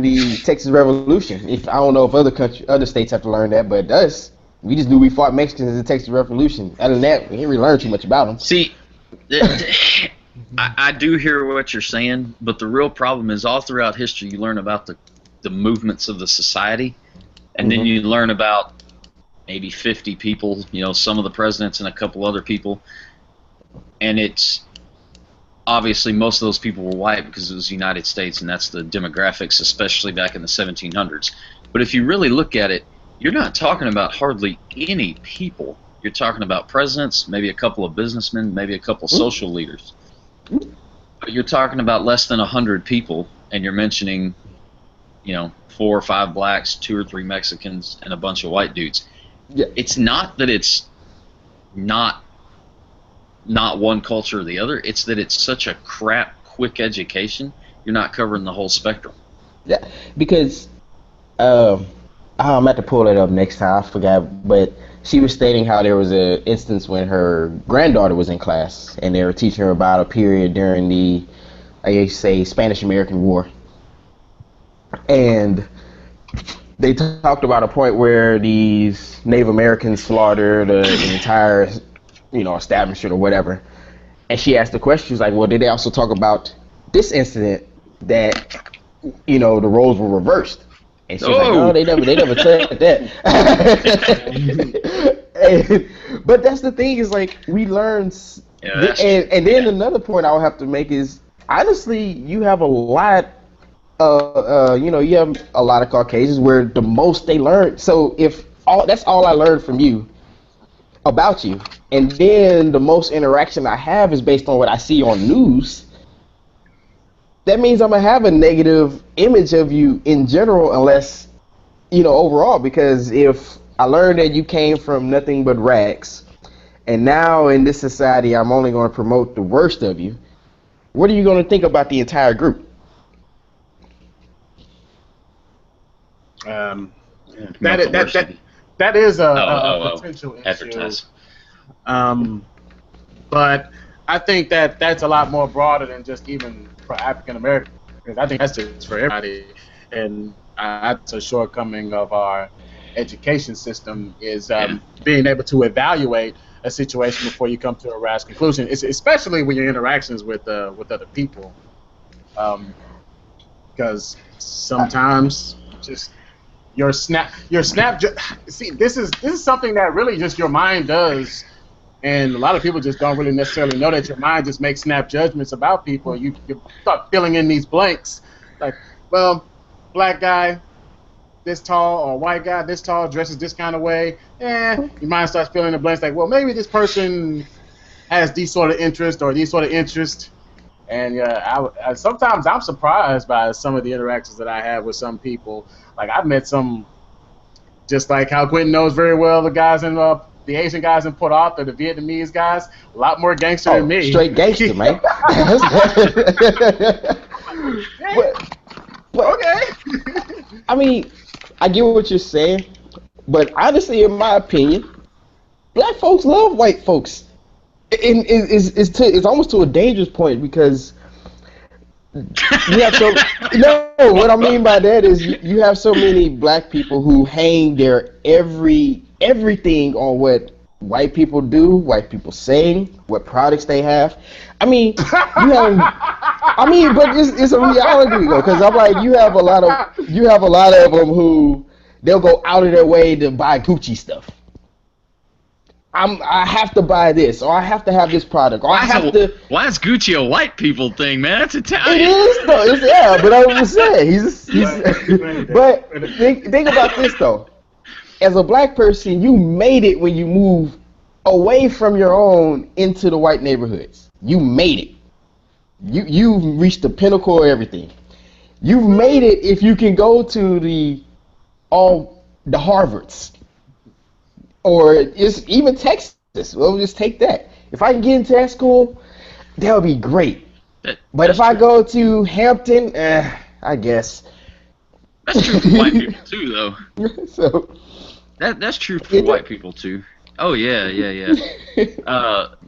the Texas Revolution. I don't know if other states have to learn that, but us, we just knew we fought Mexicans in the Texas Revolution. Other than that, we didn't really learn too much about them. See, I do hear what you're saying, but the real problem is all throughout history you learn about the movements of the society, and then you learn about maybe 50 people, some of the presidents and a couple other people, and it's obviously most of those people were white because it was the United States, and that's the demographics, especially back in the 1700s. But if you really look at it, you're not talking about hardly any people. You're talking about presidents, maybe a couple of businessmen, maybe a couple social leaders. But you're talking about less than 100 people, and you're mentioning, 4 or 5 blacks, 2 or 3 Mexicans, and a bunch of white dudes. Yeah. It's not that it's not one culture or the other. It's that it's such a quick education. You're not covering the whole spectrum. Yeah, because I'm about to pull it up next time. I forgot, but she was stating how there was an instance when her granddaughter was in class, and they were teaching her about a period during the, I say, Spanish-American War, and they talked about a point where these Native Americans slaughtered the entire, establishment or whatever. And she asked the question, she was like, well, did they also talk about this incident that, the roles were reversed? And she was like, no, they never said that. But that's the thing is, like, we learn, and then another point I would have to make is, honestly, you have a lot, you have a lot of Caucasians where the most they learn. So if that's all I learned from you, about you, and then the most interaction I have is based on what I see on news, that means I'm gonna have a negative image of you in general, unless, overall, because if I learned that you came from nothing but rags, and now in this society I'm only going to promote the worst of you, what are you going to think about the entire group? That is a potential issue. But I think that's a lot more broader than just even for African Americans. I think that's just for everybody, and that's a shortcoming of our education system is being able to evaluate a situation before you come to a rash conclusion. It's especially when your interactions with other people, because sometimes just your snap. See, this is something that really just your mind does, and a lot of people just don't really necessarily know that your mind just makes snap judgments about people. You start filling in these blanks, like, well, black guy this tall, or white guy this tall, dresses this kind of way. Your mind starts filling in the blanks, like, well, maybe this person has these sort of interest or these sort of interest. And I sometimes I'm surprised by some of the interactions that I have with some people. Like, I've met some, just like how Quentin knows very well the guys in the Asian guys in Port Arthur, the Vietnamese guys, a lot more gangster than me. Straight gangster, man. but okay. I mean, I get what you're saying, but honestly, in my opinion, black folks love white folks. It's almost to a dangerous point, because you have so what I mean by that is you have so many black people who hang their everything on what white people do, white people say, what products they have. I mean, but it's a reality though, because I'm like, you have a lot of them who they'll go out of their way to buy Gucci stuff. I have to buy this, or I have to have this product, or Why is Gucci a white people thing, man? That's Italian. It is though. But I was saying, he's. But think about this though. As a black person, you made it when you move away from your own into the white neighborhoods. You made it. You've reached the pinnacle of everything. You've made it if you can go to the Harvards. Or it's even Texas. We'll just take that. If I can get into that school, that would be great. But if I go to Hampton, I guess. That's true for white people too, though. So that's true for white people too. Oh yeah.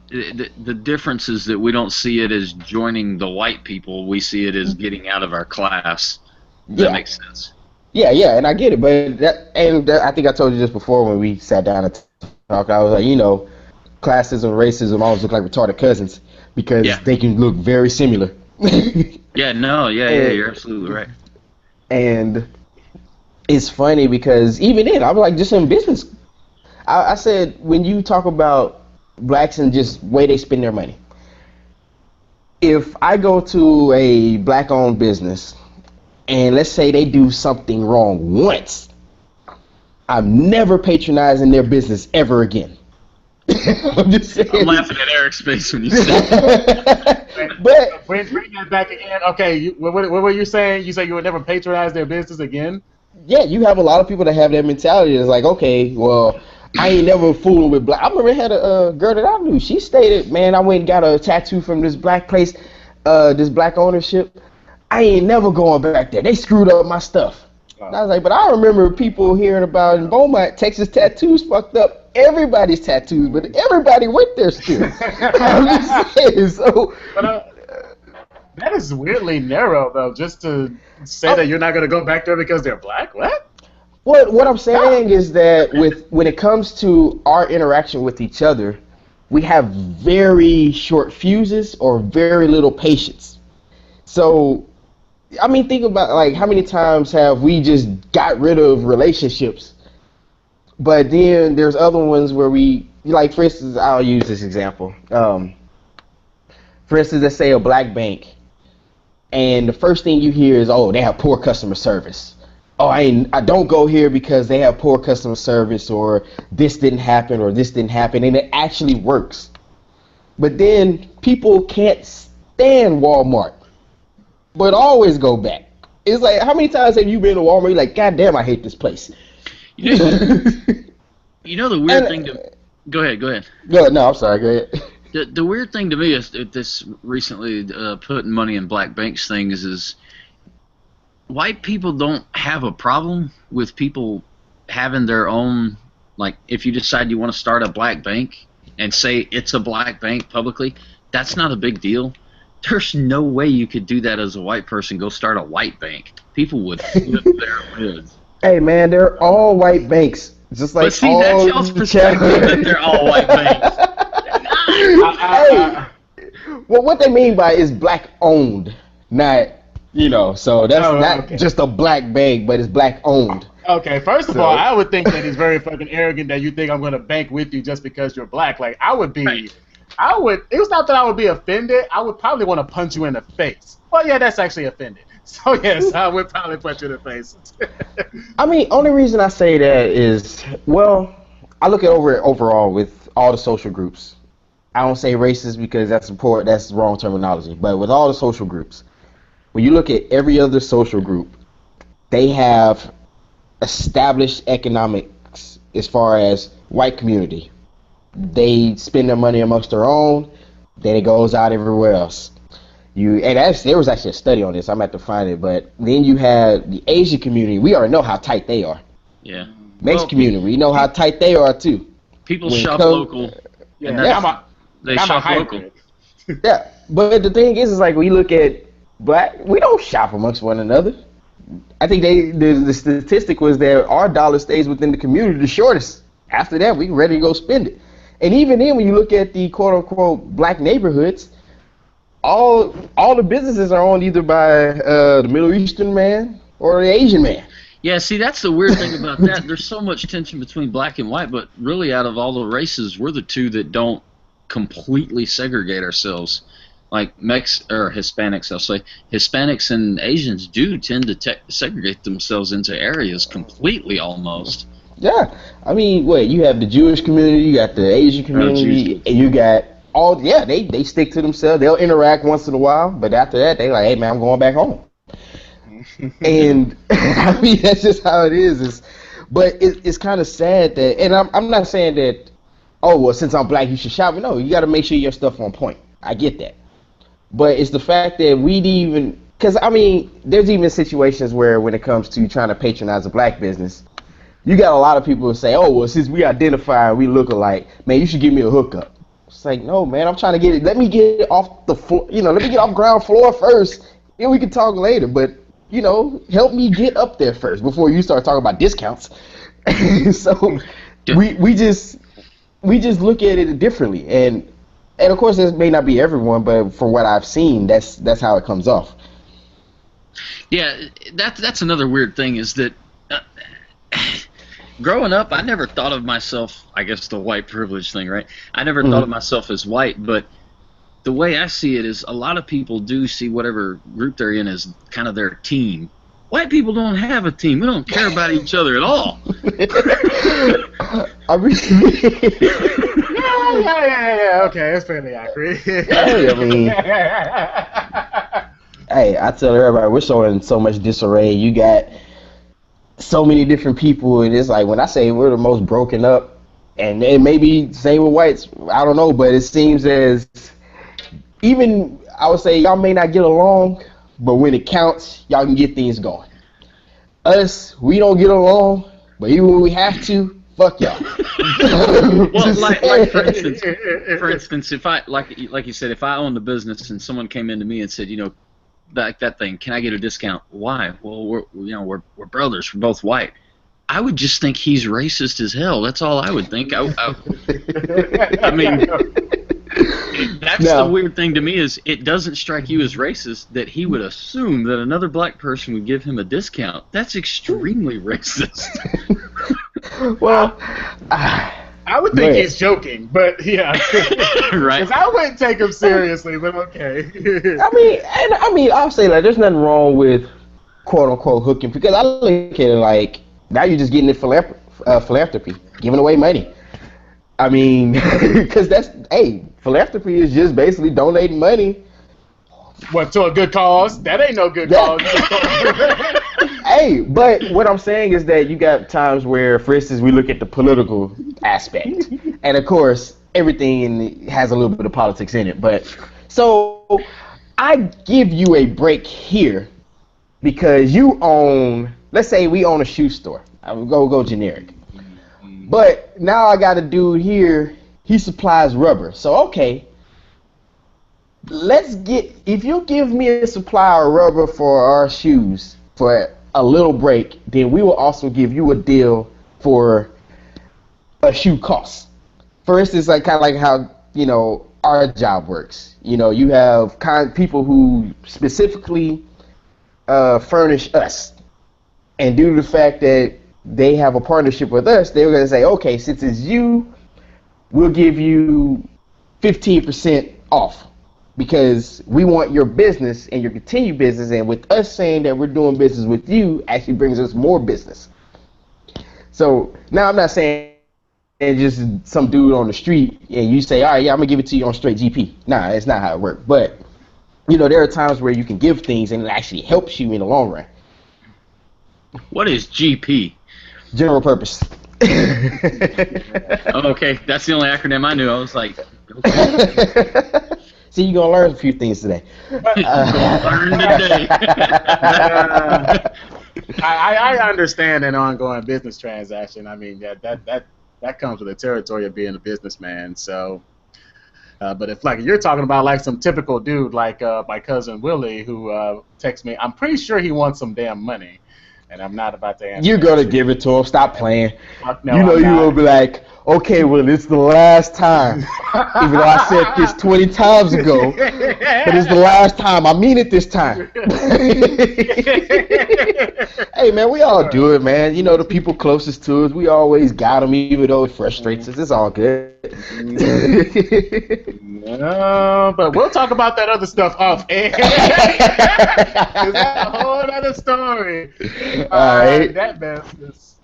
The difference is that we don't see it as joining the white people. We see it as getting out of our class. That makes sense. Yeah, and I get it, but I think I told you this before when we sat down and talked. I was like, classism, racism always look like retarded cousins, because they can look very similar. You're absolutely right. And it's funny because even then, I was like, just in business, I said, when you talk about blacks and just way they spend their money, if I go to a black-owned business, and let's say they do something wrong once, I'm never patronizing their business ever again. I'm just saying. I'm laughing at Eric's face when you say that. But bring that back again. Okay, what were you saying? You said you would never patronize their business again? Yeah, you have a lot of people that have that mentality. It's like, okay, well, I ain't never fooling with black. I remember I had a girl that I knew. She stated, man, I went and got a tattoo from this black place, this black ownership. I ain't never going back there. They screwed up my stuff. And I was like, but I remember people hearing about in Beaumont, Texas tattoos fucked up everybody's tattoos, but everybody went there still. I'm just saying, so. But, that is weirdly narrow, though, just to say that you're not going to go back there because they're black? What I'm saying is that when it comes to our interaction with each other, we have very short fuses or very little patience. So, I mean, think about like how many times have we just got rid of relationships, but then there's other ones where we, like, for instance, I'll use this example. For instance, let's say a black bank, and the first thing you hear is, oh, they have poor customer service. Oh, I don't go here because they have poor customer service, or this didn't happen, or this didn't happen, and it actually works. But then people can't stand Walmart, but always go back. It's like, how many times have you been to Walmart? You're like, God damn, I hate this place. You know the weird thing to... Go ahead. No, I'm sorry, go ahead. The weird thing to me is this recently putting money in black banks thing is white people don't have a problem with people having their own, like, if you decide you want to start a black bank and say it's a black bank publicly, that's not a big deal. There's no way you could do that as a white person, go start a white bank. People would flip their lids. Hey, man, they're all white banks. Just like, but see, that's y'all's perspective that they're all white banks. Hey, well, what they mean by is black owned, not, so that's not just a black bank, but it's black owned. Okay, first of all, I would think that it's very fucking arrogant that you think I'm going to bank with you just because you're black. Like, it was not that I would be offended. I would probably want to punch you in the face. Well, yeah, that's actually offended. So, yes, I would probably punch you in the face. I mean, only reason I say that is, well, I look at overall with all the social groups. I don't say racist because that's wrong terminology. But with all the social groups, when you look at every other social group, they have established economics as far as white community. They spend their money amongst their own, then it goes out everywhere else. There was actually a study on this. I'm going to have to find it. But then you have the Asian community. We already know how tight they are. Yeah. Mexican community, we know how tight they are too. People shop local. Yeah, they shop local. Yeah, but the thing is like when you look at black, we don't shop amongst one another. I think the statistic was that our dollar stays within the community the shortest. After that, we ready to go spend it. And even then, when you look at the quote unquote black neighborhoods, all the businesses are owned either by the Middle Eastern man or the Asian man. Yeah, see, that's the weird thing about that. There's so much tension between black and white, but really out of all the races, we're the two that don't completely segregate ourselves. Like Hispanics, I'll say. Hispanics and Asians do tend to segregate themselves into areas completely almost. Yeah. I mean, you have the Jewish community, you got the Asian community, and you got they stick to themselves. They'll interact once in a while, but after that, they like, hey, man, I'm going back home. And I mean, that's just how it is. But it's kind of sad that, and I'm not saying that, oh, well, since I'm black, you should shop. No, you got to make sure your stuff on point. I get that. But it's the fact that because I mean, there's even situations where when it comes to trying to patronize a black business, you got a lot of people who say, oh, well, since we identify and we look alike, man, you should give me a hookup. It's like, no, man, I'm trying to get it. Let me get it off the floor. Let me get off ground floor first, then we can talk later. But help me get up there first before you start talking about discounts. So we just look at it differently, and of course this may not be everyone, but from what I've seen, that's how it comes off. Yeah, that's another weird thing is that growing up, I never thought of myself. I guess the white privilege thing, right? I never thought of myself as white, but the way I see it is a lot of people do see whatever group they're in as kind of their team. White people don't have a team. We don't care about each other at all. I really... yeah. Okay, that's fairly accurate. Hey, I mean, hey, I tell everybody, we're so in so much disarray. You got so many different people, and it's like when I say we're the most broken up, and it may be same with whites, I don't know, but it seems as even I would say y'all may not get along, but when it counts, y'all can get things going. we don't get along, but even when we have to, fuck y'all. Well, like for instance, if I like you said, if I owned a business and someone came into me and said, that thing, can I get a discount? Why? Well, we're brothers, we're both white. I would just think he's racist as hell. That's all I would think. I mean, that's the weird thing to me is it doesn't strike you as racist that he would assume that another black person would give him a discount. That's extremely racist. Well, I would think he's joking, but yeah, right? Because I wouldn't take him seriously, but okay. I mean, I'll say like there's nothing wrong with quote unquote hooking because I look at it like now you're just getting it philanthropy, giving away money. I mean, because philanthropy is just basically donating money. What, to a good cause? That ain't no good cause. Hey, but what I'm saying is that you got times where, for instance, we look at the political aspect, and of course, everything has a little bit of politics in it. But so I give you a break here because you own, let's say we own a shoe store. I would go generic. But now I got a dude here, he supplies rubber. So, okay, if you give me a supply of rubber for our shoes for a little break, then we will also give you a deal for a shoe cost. For instance, like kind of like how, our job works. You have people who specifically furnish us. And due to the fact that they have a partnership with us, they're going to say, okay, since it's you, we'll give you 15% off because we want your business and your continued business. And with us saying that we're doing business with you actually brings us more business. So now I'm not saying just some dude on the street and you say, all right, yeah, I'm going to give it to you on straight GP. Nah, that's not how it works. But, there are times where you can give things and it actually helps you in the long run. What is GP? General purpose. Okay, that's the only acronym I knew. I was like, okay. See, you're going to learn a few things today. Learn today. I understand an ongoing business transaction. I mean, that comes with the territory of being a businessman. So, but if you're talking about like some typical dude like my cousin Willie who texts me, I'm pretty sure he wants some damn money. And I'm not about to answer. You're going to give it to him. Stop playing. No, you will be like, okay, well, it's the last time. Even though I said this 20 times ago, but it's the last time. I mean it this time. Hey, man, we all do it, man. The people closest to us, we always got them, even though it frustrates us. It's all good. No, but we'll talk about that other stuff off air. That's a whole other story. All right. That business,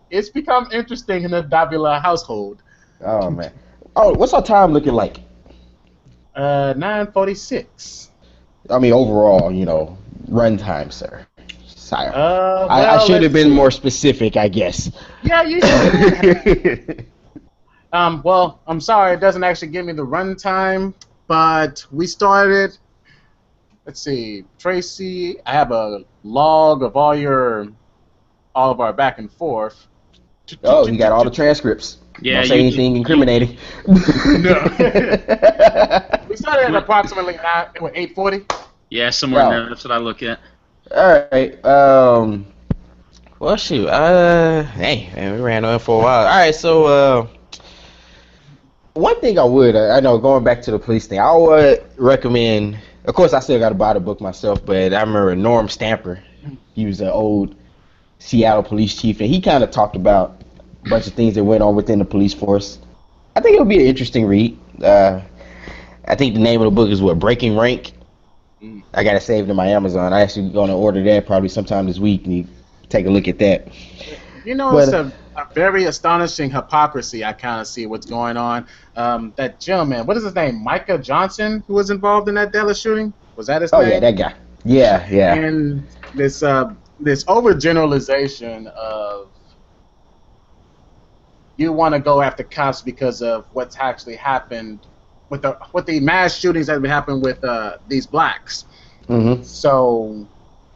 it's become interesting in the Davila household. Oh man. Oh, what's our time looking like? 9:46. I mean, overall, run time, sir. Sorry. I should have been more specific, I guess. Yeah, you should. Well, I'm sorry, it doesn't actually give me the run time, but we started. Let's see, Tracy. I have a log of all of our back and forth. Oh, you got all the transcripts. Yeah, don't say anything incriminating. No. We started at approximately 8:40. Yeah, somewhere in there. That's what I look at. All right. Well, shoot. Hey, man, we ran on for a while. All right, so one thing I know, going back to the police thing, I would recommend. Of course, I still got to buy the book myself, but I remember Norm Stamper. He was an old Seattle police chief, and he kind of talked about a bunch of things that went on within the police force. I think it'll be an interesting read. I think the name of the book is Breaking Rank. I got it saved in my Amazon. I actually going to order that probably sometime this week and take a look at that. It's a very astonishing hypocrisy. I kind of see what's going on. That gentleman, what is his name? Micah Johnson, who was involved in that Dallas shooting? Was that his name? Oh, yeah, that guy. Yeah. And this overgeneralization of you want to go after cops because of what's actually happened with the mass shootings that have happened with these blacks. Mm-hmm. So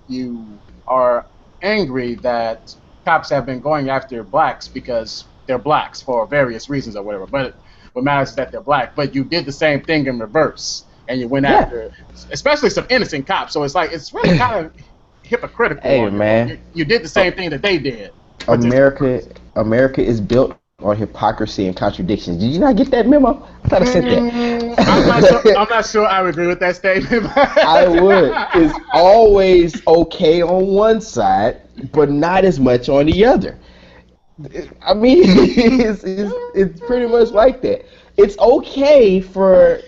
you are angry that cops have been going after blacks because they're blacks for various reasons or whatever. But what matters is that they're black. But you did the same thing in reverse, and you went Yeah. after, especially some innocent cops. So it's like it's really kind of hypocritical. Hey, man. You did the same thing that they did. but just- America is built on hypocrisy and contradictions. Did you not get that memo? I thought I sent that. I'm not sure I would agree with that statement. I would. It's always okay on one side, but not as much on the other. I mean, it's pretty much like that. It's okay for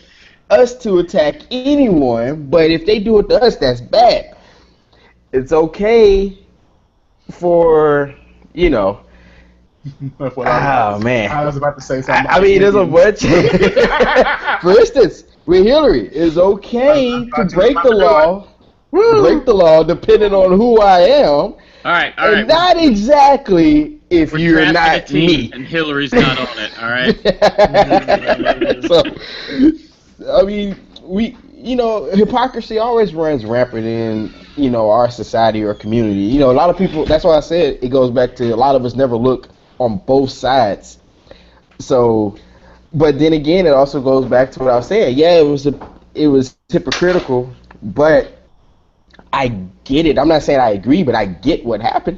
us to attack anyone, but if they do it to us, that's bad. It's okay for, you know. Oh, man. I was about to say something. I mean, there's a bunch. For instance, with Hillary, it's okay to break the law. Break the law depending on who I am. All right. And not exactly if We're you're drafting not a team, me. and Hillary's not on it. All right. So, I mean, hypocrisy always runs rampant in, our society or community. A lot of people, that's why I said it goes back to a lot of us never look on both sides. So, but then again, it also goes back to what I was saying. Yeah, it was hypocritical, but I get it. I'm not saying I agree, but I get what happened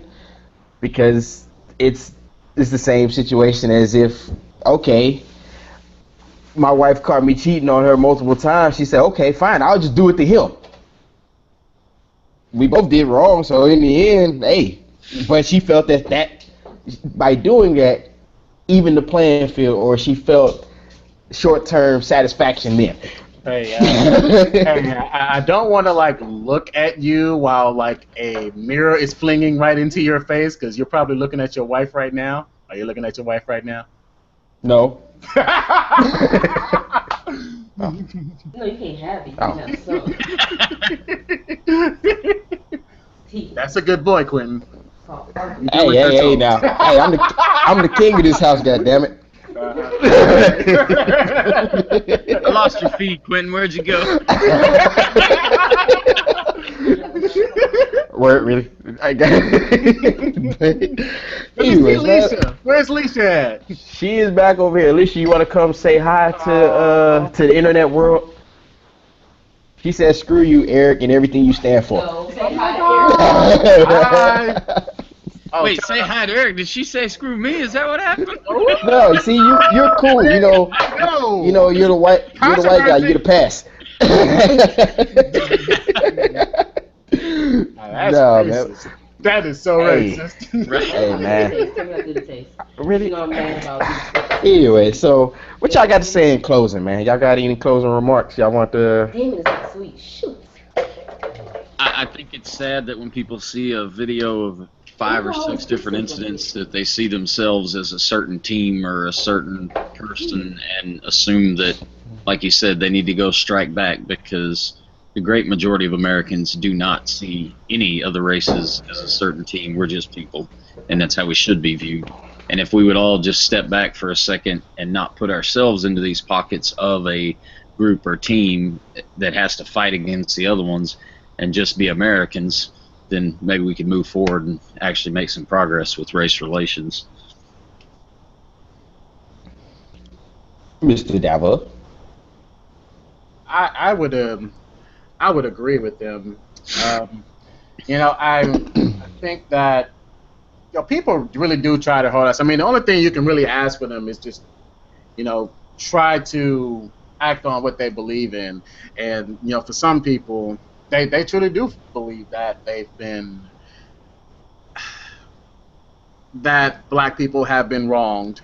because it's the same situation as if, okay, my wife caught me cheating on her multiple times. She said, okay, fine, I'll just do it to him. We both did wrong, so in the end, hey, but she felt that by doing that, even the playing field, or she felt short-term satisfaction then. Hey, I don't want to look at you while a mirror is flinging right into your face because you're probably looking at your wife right now. Are you looking at your wife right now? No. No, you can't have it. You can have some. That's a good boy, Quentin. Hey, now. Hey, I'm the king of this house, goddammit. I lost your feed, Quentin. Where'd you go? Where really? I got it. Anyways, Lisa. Where's Lisa at? She is back over here. Alicia, you want to come say hi to the internet world? She said, "Screw you, Eric, and everything you stand for." No, say hi, Eric. Hi. Oh, Wait, say hi to Eric. Did she say screw me? Is that what happened? No, see, you're cool. No. You're the white guy. You're the pass. That's No, racist. man. That is so Hey. racist. Right. Hey, man. Tell me how to do the taste. Really? You know I'm mad about Anyway, so what y'all got to say in closing, man? Y'all got any closing remarks? Y'all want to? Damon is not sweet. Shoot. I think it's sad that when people see a video of 5 or 6 different incidents that they see themselves as a certain team or a certain person and assume that, like you said, they need to go strike back because the great majority of Americans do not see any other races as a certain team. We're just people, and that's how we should be viewed. And if we would all just step back for a second and not put ourselves into these pockets of a group or team that has to fight against the other ones and just be Americans, then maybe we could move forward and actually make some progress with race relations. Mr. Davo. I would agree with them. I think that people really do try to hold us. I mean, the only thing you can really ask for them is just try to act on what they believe in, and for some people they truly do believe that that black people have been wronged,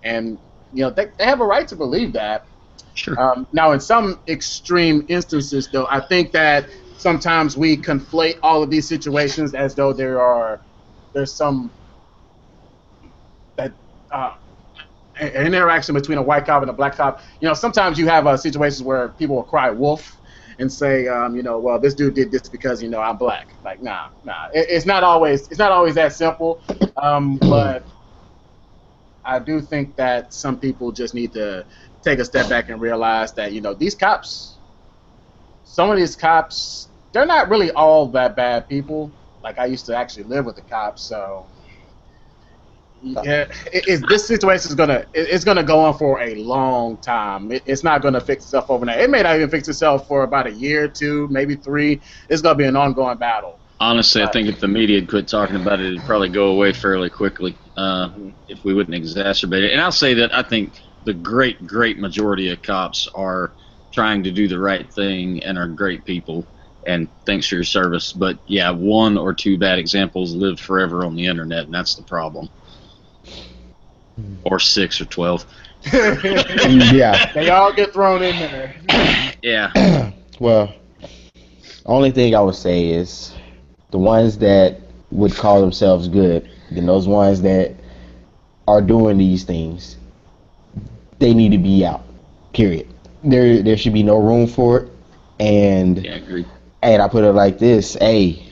and they have a right to believe that. Sure. Now, in some extreme instances, though, I think that sometimes we conflate all of these situations as though there's some an interaction between a white cop and a black cop. Sometimes you have situations where people will cry wolf and say, well, this dude did this because I'm black. Like, nah. It's not always that simple. But I do think that some people just need to take a step back and realize that these cops, some of these cops, they're not really all that bad people. Like I used to actually live with the cops, so yeah, this situation is it's gonna go on for a long time. It's not gonna fix itself overnight. It may not even fix itself for about a year, 2, maybe 3. It's gonna be an ongoing battle. Honestly, I think if the media had quit talking about it, it'd probably go away fairly quickly if we wouldn't exacerbate it. And I'll say that I think the great majority of cops are trying to do the right thing and are great people. And thanks for your service. But yeah, 1 or 2 bad examples live forever on the internet, and that's the problem. Or 6 or 12. Yeah. They all get thrown in there. Yeah. Well, only thing I would say is the ones that would call themselves good, then those ones that are doing these things, they need to be out. Period. There should be no room for it. And Yeah, agreed. and I put it like this: hey,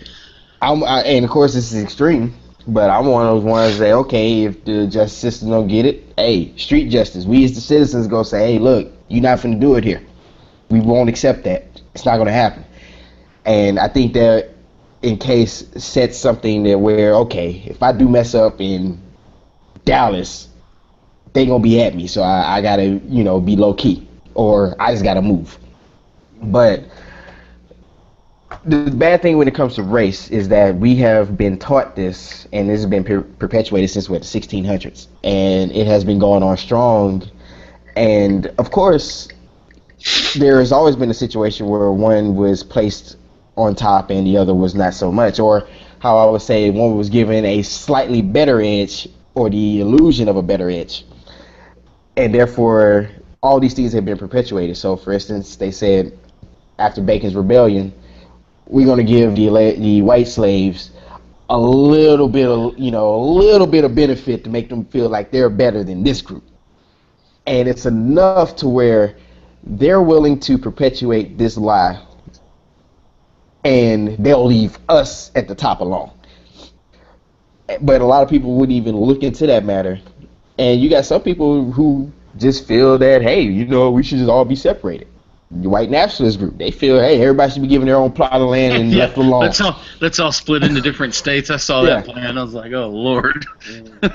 and of course this is extreme, but I'm one of those ones that okay, if the justice system don't get it, hey, street justice. We as the citizens go say, hey, look, you're not finna do it here. We won't accept that. It's not gonna happen. And I think that in case sets something that where okay, if I do mess up in Dallas, they gonna be at me, so I gotta be low key, or I just gotta move. But the bad thing when it comes to race is that we have been taught this, and this has been perpetuated since the 1600s, and it has been going on strong. And of course, there has always been a situation where one was placed on top and the other was not so much, or how I would say one was given a slightly better edge or the illusion of a better edge, and therefore all these things have been perpetuated. So, for instance, they said after Bacon's Rebellion, we're going to give the white slaves a little bit of benefit to make them feel like they're better than this group, and it's enough to where they're willing to perpetuate this lie, and they'll leave us at the top alone. But a lot of people wouldn't even look into that matter, and you got some people who just feel that hey, we should just all be separated. The white nationalist group, they feel, hey, everybody should be given their own plot of land and left alone. Let's all split into different states. I saw that plan. I was like, oh Lord.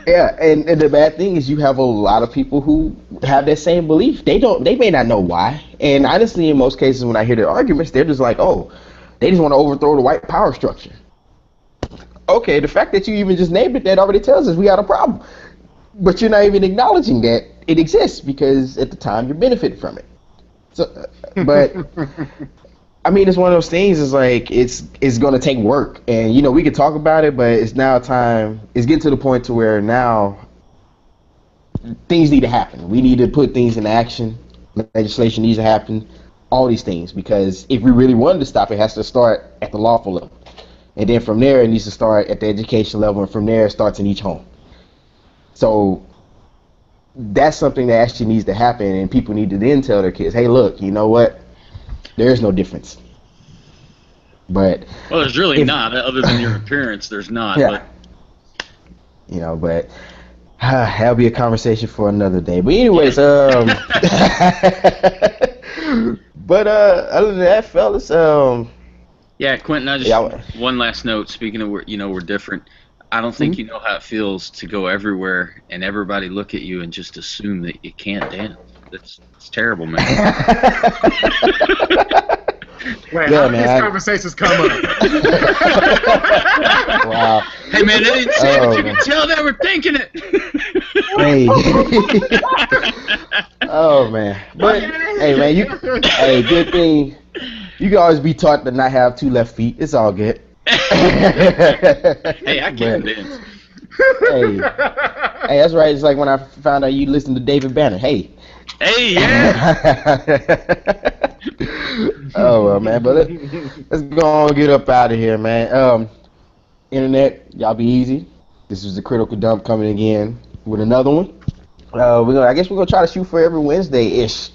Yeah, and the bad thing is you have a lot of people who have that same belief. They may not know why. And honestly, in most cases, when I hear their arguments, they're just like, oh, they just want to overthrow the white power structure. Okay, the fact that you even just named it, that already tells us we got a problem. But you're not even acknowledging that it exists because at the time you benefited from it. So, but I mean, it's one of those things. It's like it's going to take work, and we could talk about it, but it's now time. It's getting to the point to where now things need to happen. We need to put things into action. Legislation needs to happen. All these things, because if we really wanted to stop it, it has to start at the lawful level, and then from there it needs to start at the education level, and from there it starts in each home. So that's something that actually needs to happen, and people need to then tell their kids, hey, look, you know what? There is no difference. But well, there's really not, other than your appearance. There's not. Yeah. But that'll be a conversation for another day. But anyways, but other than that, fellas, yeah, Quentin, I just one last note. Speaking of we're different. I don't think you know how it feels to go everywhere and everybody look at you and just assume that you can't dance. It's terrible, man. Wait, how did these conversations come up? Wow. Hey, man, they didn't say it. You can tell they were thinking it. Hey. Oh, man. But, hey, man, good thing. You can always be taught to not have 2 left feet. It's all good. Hey, I can't dance. Hey, that's right. It's like when I found out you listened to David Banner. Hey, yeah. Oh well, man. But let's go on and get up out of here, man. Internet, y'all be easy. This is the Critical Dump coming again with another one. I guess we're gonna try to shoot for every Wednesday-ish.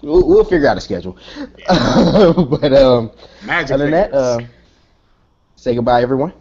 We'll figure out a schedule. But Magic other than that, say goodbye, everyone.